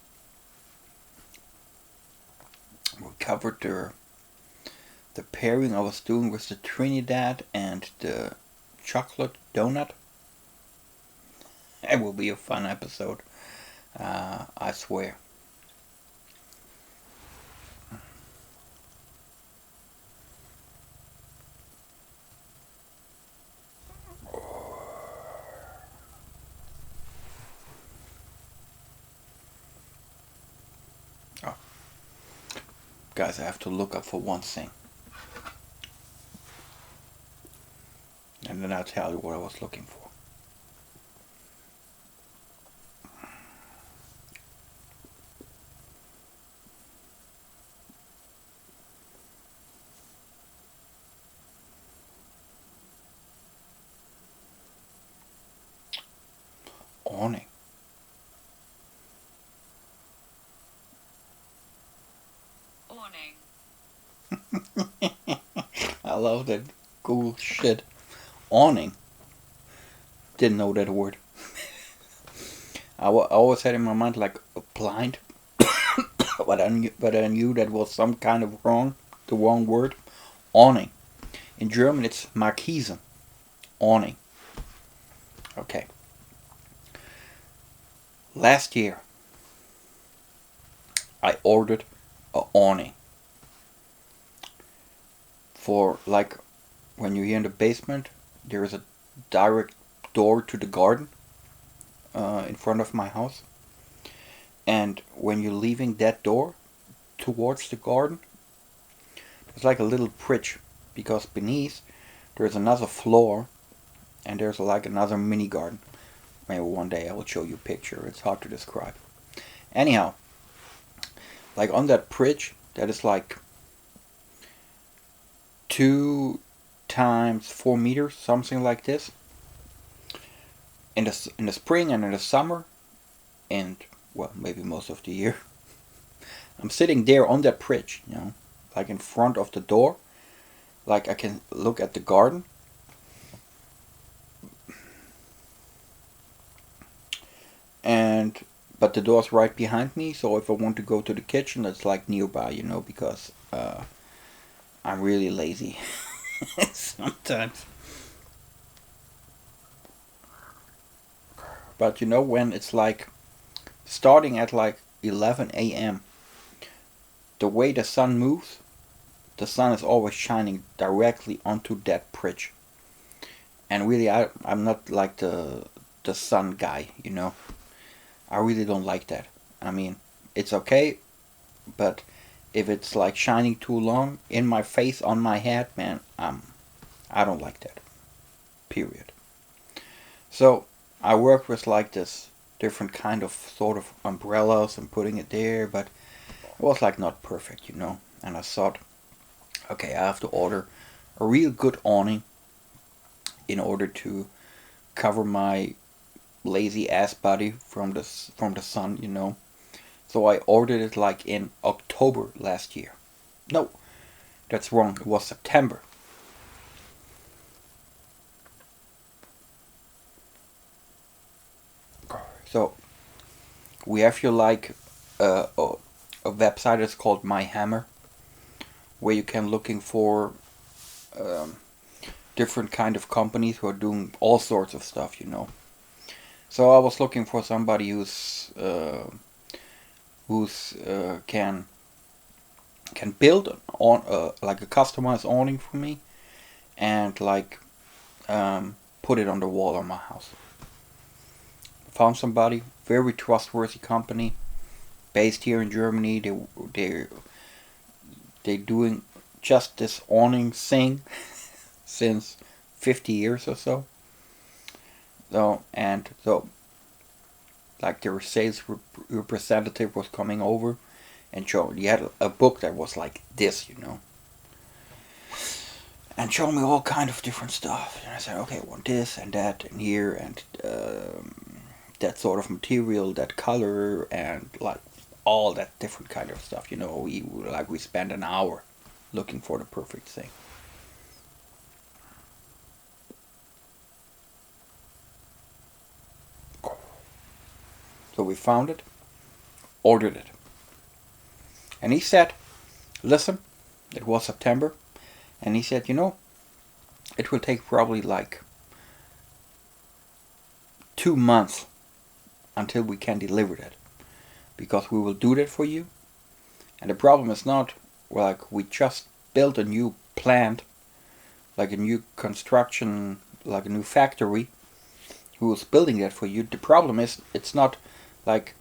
We covered the pairing I was doing with the Trinidad and the chocolate donut. It will be a fun episode, I swear. Oh. Guys, I have to look up for one thing. And then I'll tell you what I was looking for. Awning. I love that cool shit. Awning. Didn't know that word. I always had in my mind like a blind, but I knew that was some kind of the wrong word. Awning. In German it's Markise. Awning. Okay. Last year I ordered a awning. For like when you're here in the basement, there is a direct door to the garden in front of my house. And when you're leaving that door towards the garden, there's like a little bridge, because beneath there's another floor and there's like another mini garden. Maybe one day I will show you a picture. It's hard to describe. Anyhow, like on that bridge that is like 2 times 4 meters, something like this. In the spring and in the summer, and well, maybe most of the year, I'm sitting there on that bridge, like in front of the door, like I can look at the garden. But the door's right behind me, so if I want to go to the kitchen, it's like nearby, because I'm really lazy sometimes. But when it's like starting at like 11 a.m., the way the sun moves, the sun is always shining directly onto that bridge. And really, I'm not like the sun guy, I really don't like that. I mean, it's okay, but if it's like shining too long in my face, on my head, man, I don't like that. Period. So I work with like this different kind of sort of umbrellas and putting it there, but was like not perfect, you know. And I thought, okay, I have to order a real good awning in order to cover my lazy ass body from the sun, you know. So I ordered it like in October last year. No, that's wrong. It was September. So we have here like a website that's called My Hammer, where you can looking for um, different kind of companies who are doing all sorts of stuff, you know. So I was looking for somebody who's can build on like a customized awning for me and like put it on the wall of my house. Found somebody, very trustworthy company, based here in Germany. They doing just this awning thing since 50 years or so. So like their sales representative was coming over and showed he had a book that was like this, you know, and showed me all kind of different stuff. And I said, okay, I want this and that and here and that sort of material, that color, and like all that different kind of stuff. You know, we spent an hour looking for the perfect thing. So we found it, ordered it, and he said, "Listen, it was September," and he said, "You know, it will take probably like 2 months until we can deliver it, because we will do that for you. And the problem is not like we just built a new plant, like a new construction, like a new factory. Who was building that for you? The problem is it's not like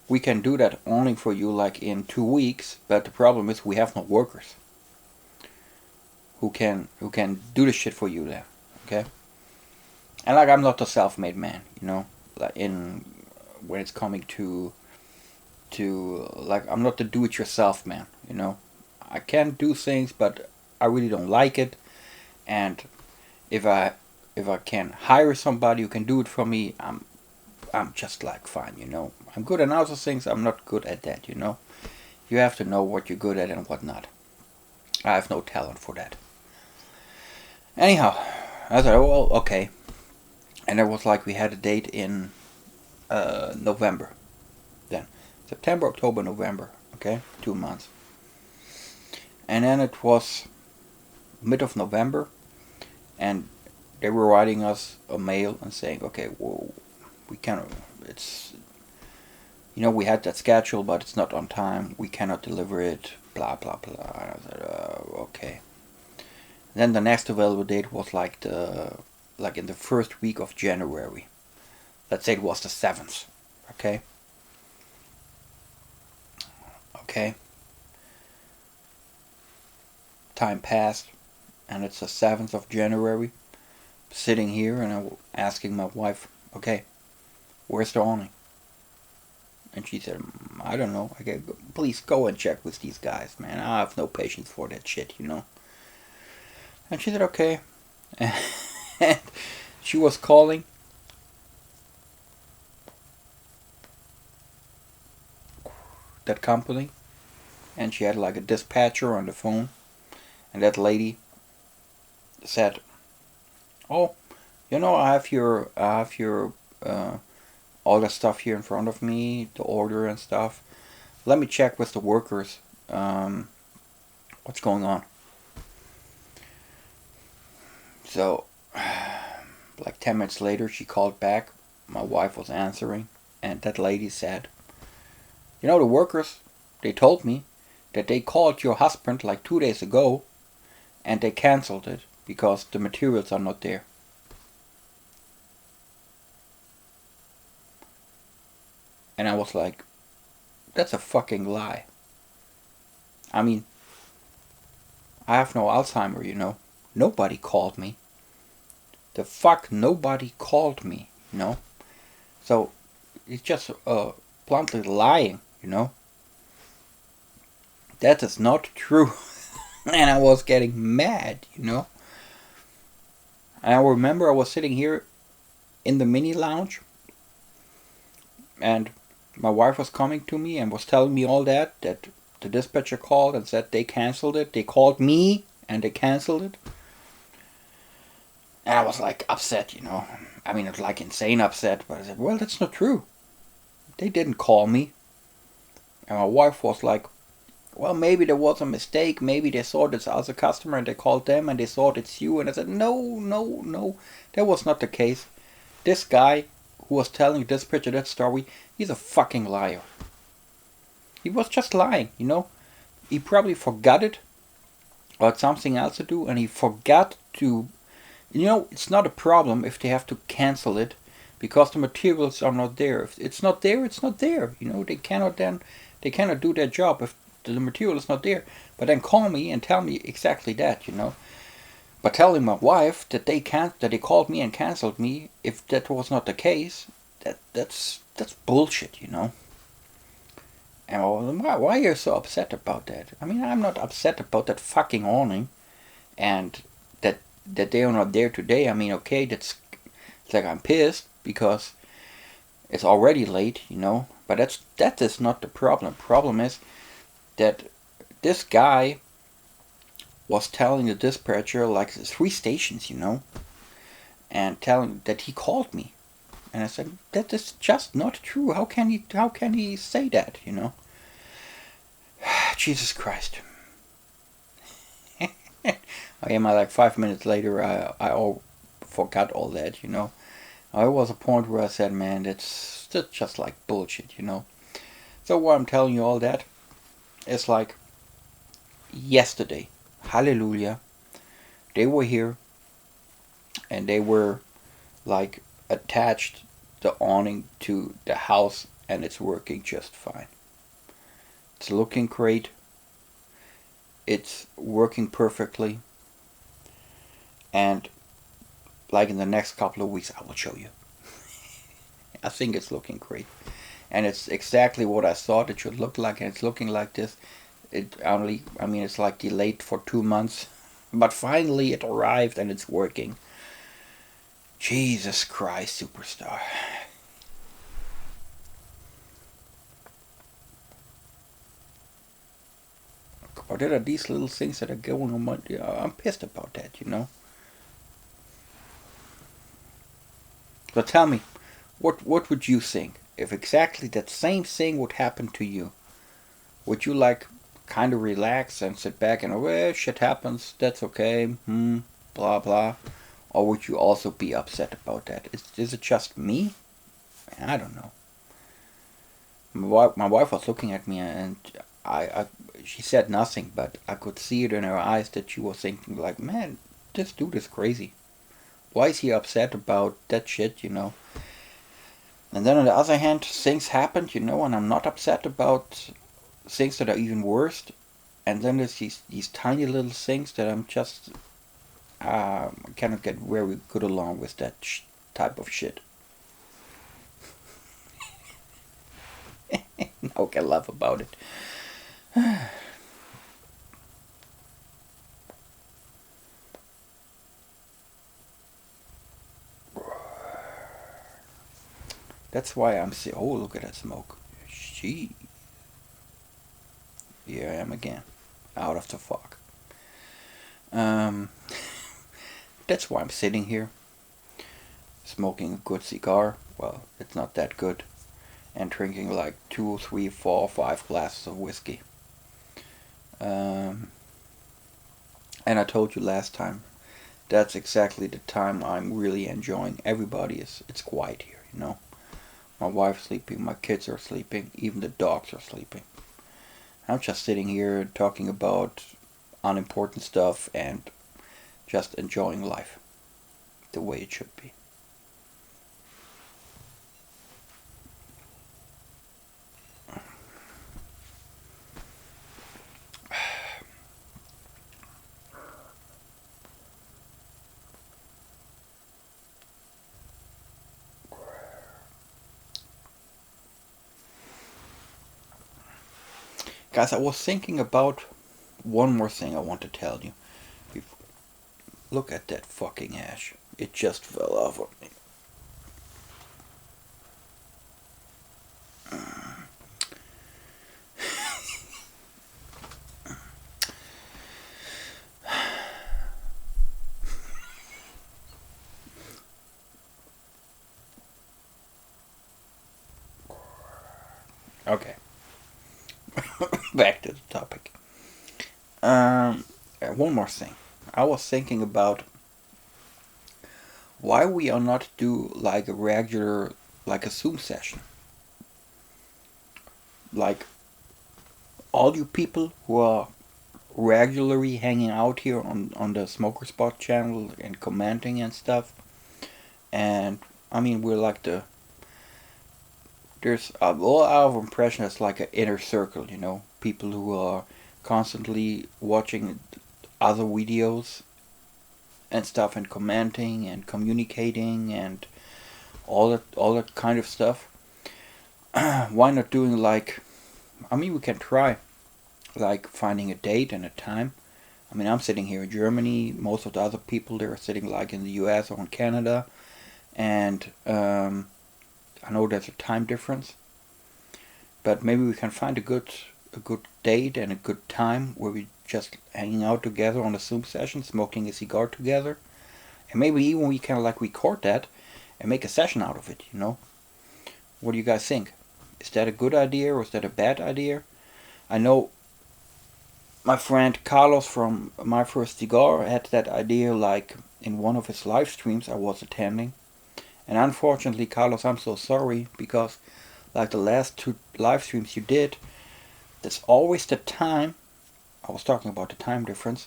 we can do that only for you like in 2 weeks. But the problem is we have no workers who can do the shit for you there. Okay, and like I'm not a self-made man, you know. Like in when it's coming to like I'm not the do-it-yourself man, you know. I can do things, but I really don't like it. And if I if I can hire somebody who can do it for me, I'm just like fine, you know. I'm good at other things. I'm not good at that, you know. You have to know what you're good at and what not. I have no talent for that. Anyhow, I thought, oh, well, okay. And it was like we had a date in November. Then September, October, November. Okay, 2 months. And then it was mid of November, and they were writing us a mail and saying, okay, well, we cannot. It's we had that schedule, but it's not on time. We cannot deliver it. Blah blah blah. I said, okay. Then the next available date was like in the first week of January. Let's say it was the 7th. Okay. Okay. Time passed, and it's the 7th of January. Sitting here, and I'm asking my wife, okay, where's the awning? And she said, I don't know. Please go and check with these guys, man. I have no patience for that shit, you know. And she said, okay. And she was calling. That company. And she had like a dispatcher on the phone. And that lady said, oh, I have your all the stuff here in front of me, the order and stuff. Let me check with the workers. What's going on? So, like 10 minutes later, she called back. My wife was answering, and that lady said, the workers, they told me that they called your husband like 2 days ago, and they cancelled it because the materials are not there. And I was like, that's a fucking lie. I mean, I have no Alzheimer, you know. Nobody called me. The fuck, nobody called me, you know. So, it's just bluntly lying, you know. That is not true. And I was getting mad, And I remember I was sitting here in the mini lounge, and my wife was coming to me and was telling me all that the dispatcher called and said they canceled it. They called me and they canceled it. And I was like upset. I mean, it was like insane upset. But I said, well, that's not true. They didn't call me. And my wife was like, well, maybe there was a mistake. Maybe they thought it's as a customer and they called them and they thought it's you. And I said, no, no, no. That was not the case. This guy who was telling this picture, that story, he's a fucking liar. He was just lying. He probably forgot it or had something else to do, and he forgot to. It's not a problem if they have to cancel it because the materials are not there. If it's not there, it's not there. They cannot do their job if the material is not there. But then call me and tell me exactly that. But telling my wife that they called me and canceled me, if that was not the case, that's bullshit. And why are you so upset about that? I mean, I'm not upset about that fucking awning, and that they are not there today. I mean, okay, it's like I'm pissed because it's already late. But that is not the problem. The problem is that this guy was telling the dispatcher like 3 stations, and telling that he called me, and I said that is just not true. How can he say that? Jesus Christ. I am like 5 minutes later. I all forgot all that. I was a point where I said, man, that's just like bullshit. So why I'm telling you all that is like yesterday. Hallelujah. They were here and they were like attached the awning to the house, and it's working just fine. It's looking great. It's working perfectly. And like in the next couple of weeks, I will show you. I think it's looking great. And it's exactly what I thought it should look like, and it's looking like this. It's like delayed for 2 months. But finally it arrived and it's working. Jesus Christ, superstar. But there are these little things that are going on. I'm pissed about that. But tell me, what would you think if exactly that same thing would happen to you? Would you like kind of relax and sit back and, well, shit happens, that's okay, blah blah? Or would you also be upset about that? Is it just me? I don't know. My wife was looking at me and she said nothing, but I could see it in her eyes that she was thinking like, man, this dude is crazy. Why is he upset about that shit? And then on the other hand, things happened, and I'm not upset about things that are even worse. And then there's these tiny little things that I'm just cannot get very good along with that type of shit. Now I can laugh about it. That's why I'm saying, oh, look at that smoke. Gee. Here I am again, out of the fog. That's why I'm sitting here, smoking a good cigar. Well, it's not that good. And drinking like 2, 3, 4, 5 glasses of whiskey. And I told you last time, that's exactly the time I'm really enjoying. It's quiet here. My wife's sleeping, my kids are sleeping, even the dogs are sleeping. I'm just sitting here talking about unimportant stuff and just enjoying life the way it should be. Guys, I was thinking about one more thing I want to tell you. Look at that fucking ash. It just fell off of me. Okay. Back to the topic. One more thing. I was thinking about why we are not do like a regular, like a Zoom session. Like all you people who are regularly hanging out here on the Smoker Spot channel and commenting and stuff. And I mean, we're like there's a lot of impression as like an inner circle, you know, people who are constantly watching other videos and stuff and commenting and communicating and all that kind of stuff. Why not doing like, I mean, we can try like finding a date and a time. I mean, I'm sitting here in Germany. Most of the other people they're sitting like in the U.S. or in Canada, and I know there's a time difference. But maybe we can find a good date and a good time where we just hanging out together on a Zoom session, smoking a cigar together, and maybe even we can like record that and make a session out of it. You know, what do you guys think? Is that a good idea or is that a bad idea? I know my friend Carlos from My First Cigar had that idea like in one of his live streams I was attending. And unfortunately, Carlos, I'm so sorry because like the last two live streams you did, there's always the time. I was talking about the time difference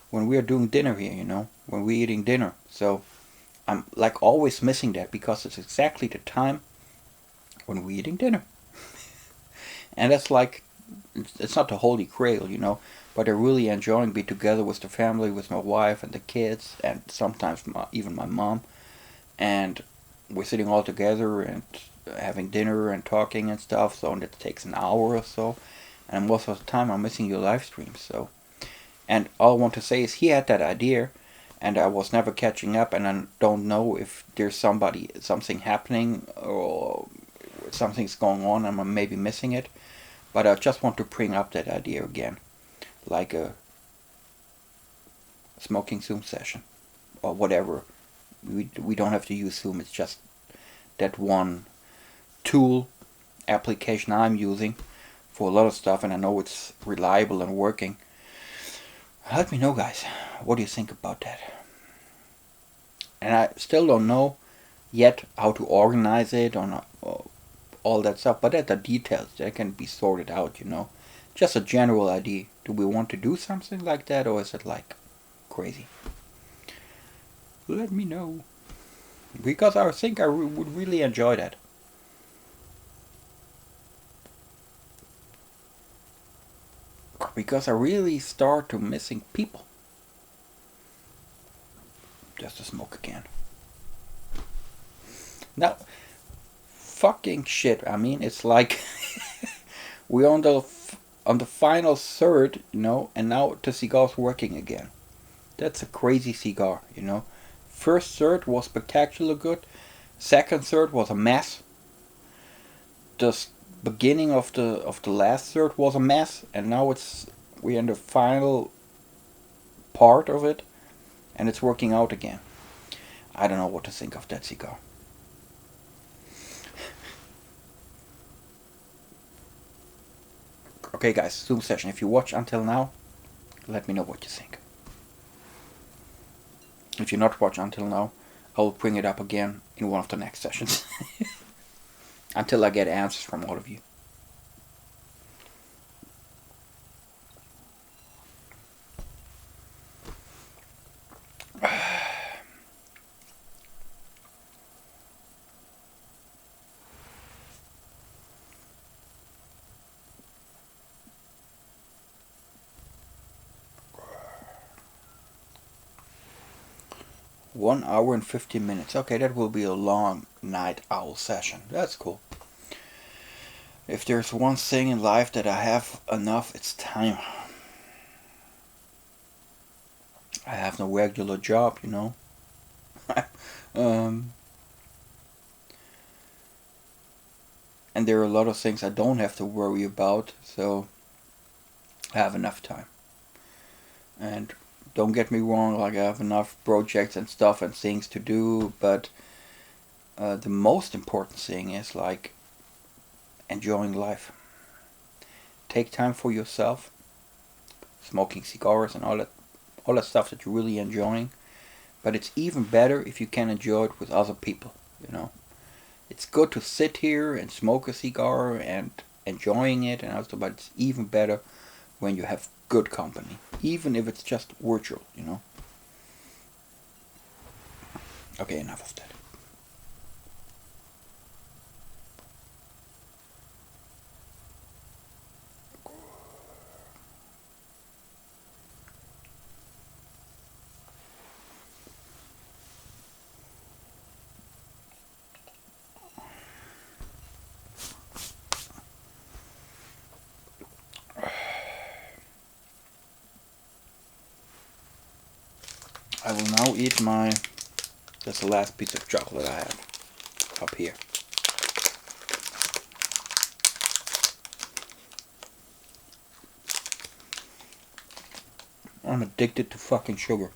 when we are doing dinner here, you know, when we're eating dinner. So I'm like always missing that because it's exactly the time when we're eating dinner. And that's like, it's not the holy grail, you know, but I'm really enjoying being together with the family, with my wife and the kids, and sometimes even my mom. And we're sitting all together and having dinner and talking and stuff, so it takes an hour or so. And most of the time I'm missing your live streams, so. And all I want to say is he had that idea, and I was never catching up, and I don't know if there's something happening, or something's going on, and I'm maybe missing it. But I just want to bring up that idea again, like a smoking Zoom session, or whatever. We don't have to use Zoom, it's just that one tool application I'm using for a lot of stuff, and I know it's reliable and working. Let me know, guys, what do you think about that? And I still don't know yet how to organize it on all that stuff, but that's the details that can be sorted out, you know. Just a general idea. Do we want to do something like that, or is it like crazy? Let me know, because I think I would really enjoy that. Because I really start to missing people. Just to smoke again. Now, fucking shit. I mean, it's like we're on the final third, you know, and now the cigar's working again. That's a crazy cigar, you know. First third was spectacular good. Second third was a mess. The beginning of the last third was a mess, and now we're in the final part of it, and it's working out again. I don't know what to think of that cigar. Okay, guys, Zoom session. If you watch until now, let me know what you think. If you not watch until now, I will bring it up again in one of the next sessions. Until I get answers from all of you. 1 hour and 15 minutes. Okay, that will be a long night owl session. That's cool. If there's one thing in life that I have enough, it's time. I have no regular job, you know. um, and there are a lot of things I don't have to worry about, so I have enough time. And don't get me wrong, like I have enough projects and stuff and things to do, but the most important thing is like enjoying life. Take time for yourself, smoking cigars and all that stuff that you're really enjoying. But it's even better if you can enjoy it with other people, you know. It's good to sit here and smoke a cigar and enjoying it and also, but it's even better when you have good company, even if it's just virtual, you know. Okay, enough of that. I will now eat my. That's the last piece of chocolate I have up here. I'm addicted to fucking sugar.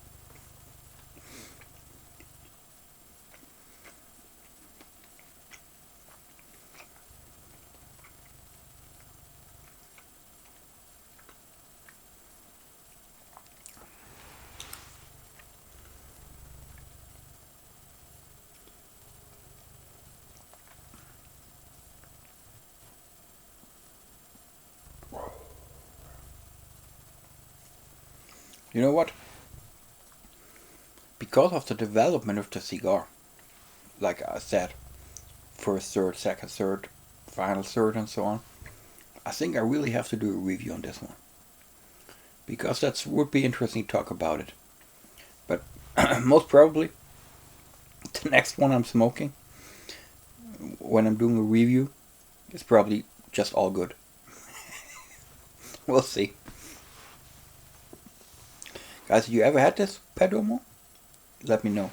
You know what? Because of the development of the cigar, like I said, first third, second third, final third, and so on, I think I really have to do a review on this one. Because that would be interesting to talk about it. But most probably, the next one I'm smoking, when I'm doing a review, is probably just all good. We'll see. Guys, have you ever had this Perdomo? Let me know.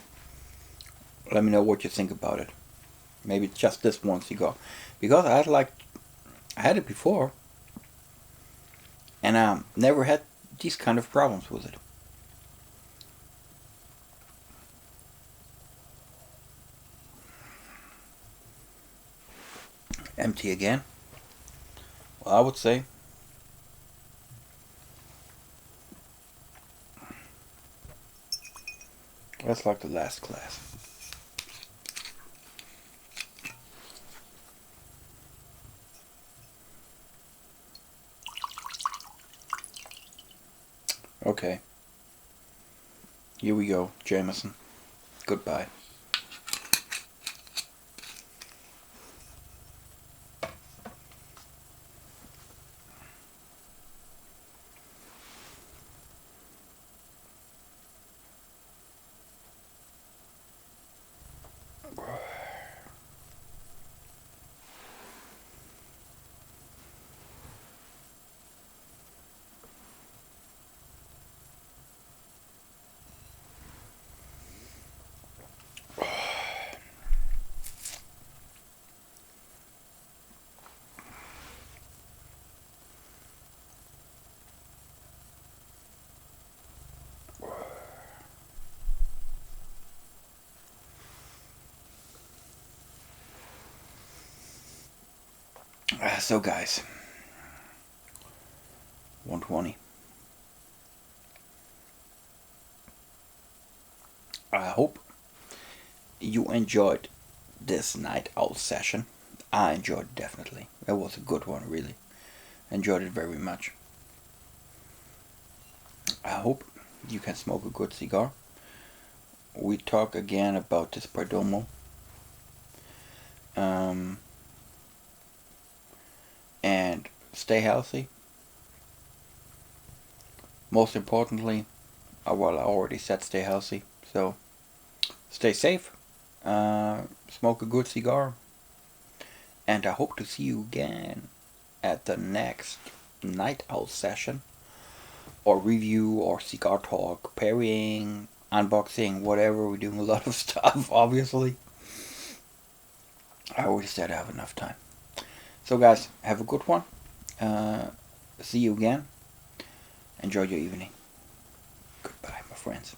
Let me know what you think about it. Maybe just this one cigar. Because I had it before, and I never had these kind of problems with it. Empty again. Well, I would say that's like the last glass. Okay. Here we go, Jameson. Goodbye. So guys, 120. I hope you enjoyed this night out session. I enjoyed it definitely. It was a good one, really. Enjoyed it very much. I hope you can smoke a good cigar. We talk again about this Perdomo. Um, and stay healthy. Most importantly, well, I already said stay healthy. So stay safe. Smoke a good cigar. And I hope to see you again at the next Night Owl session, or review, or cigar talk, pairing, unboxing, whatever. We're doing a lot of stuff, obviously. I always said I have enough time. So, guys, have a good one. See you again. Enjoy your evening. Goodbye, my friends.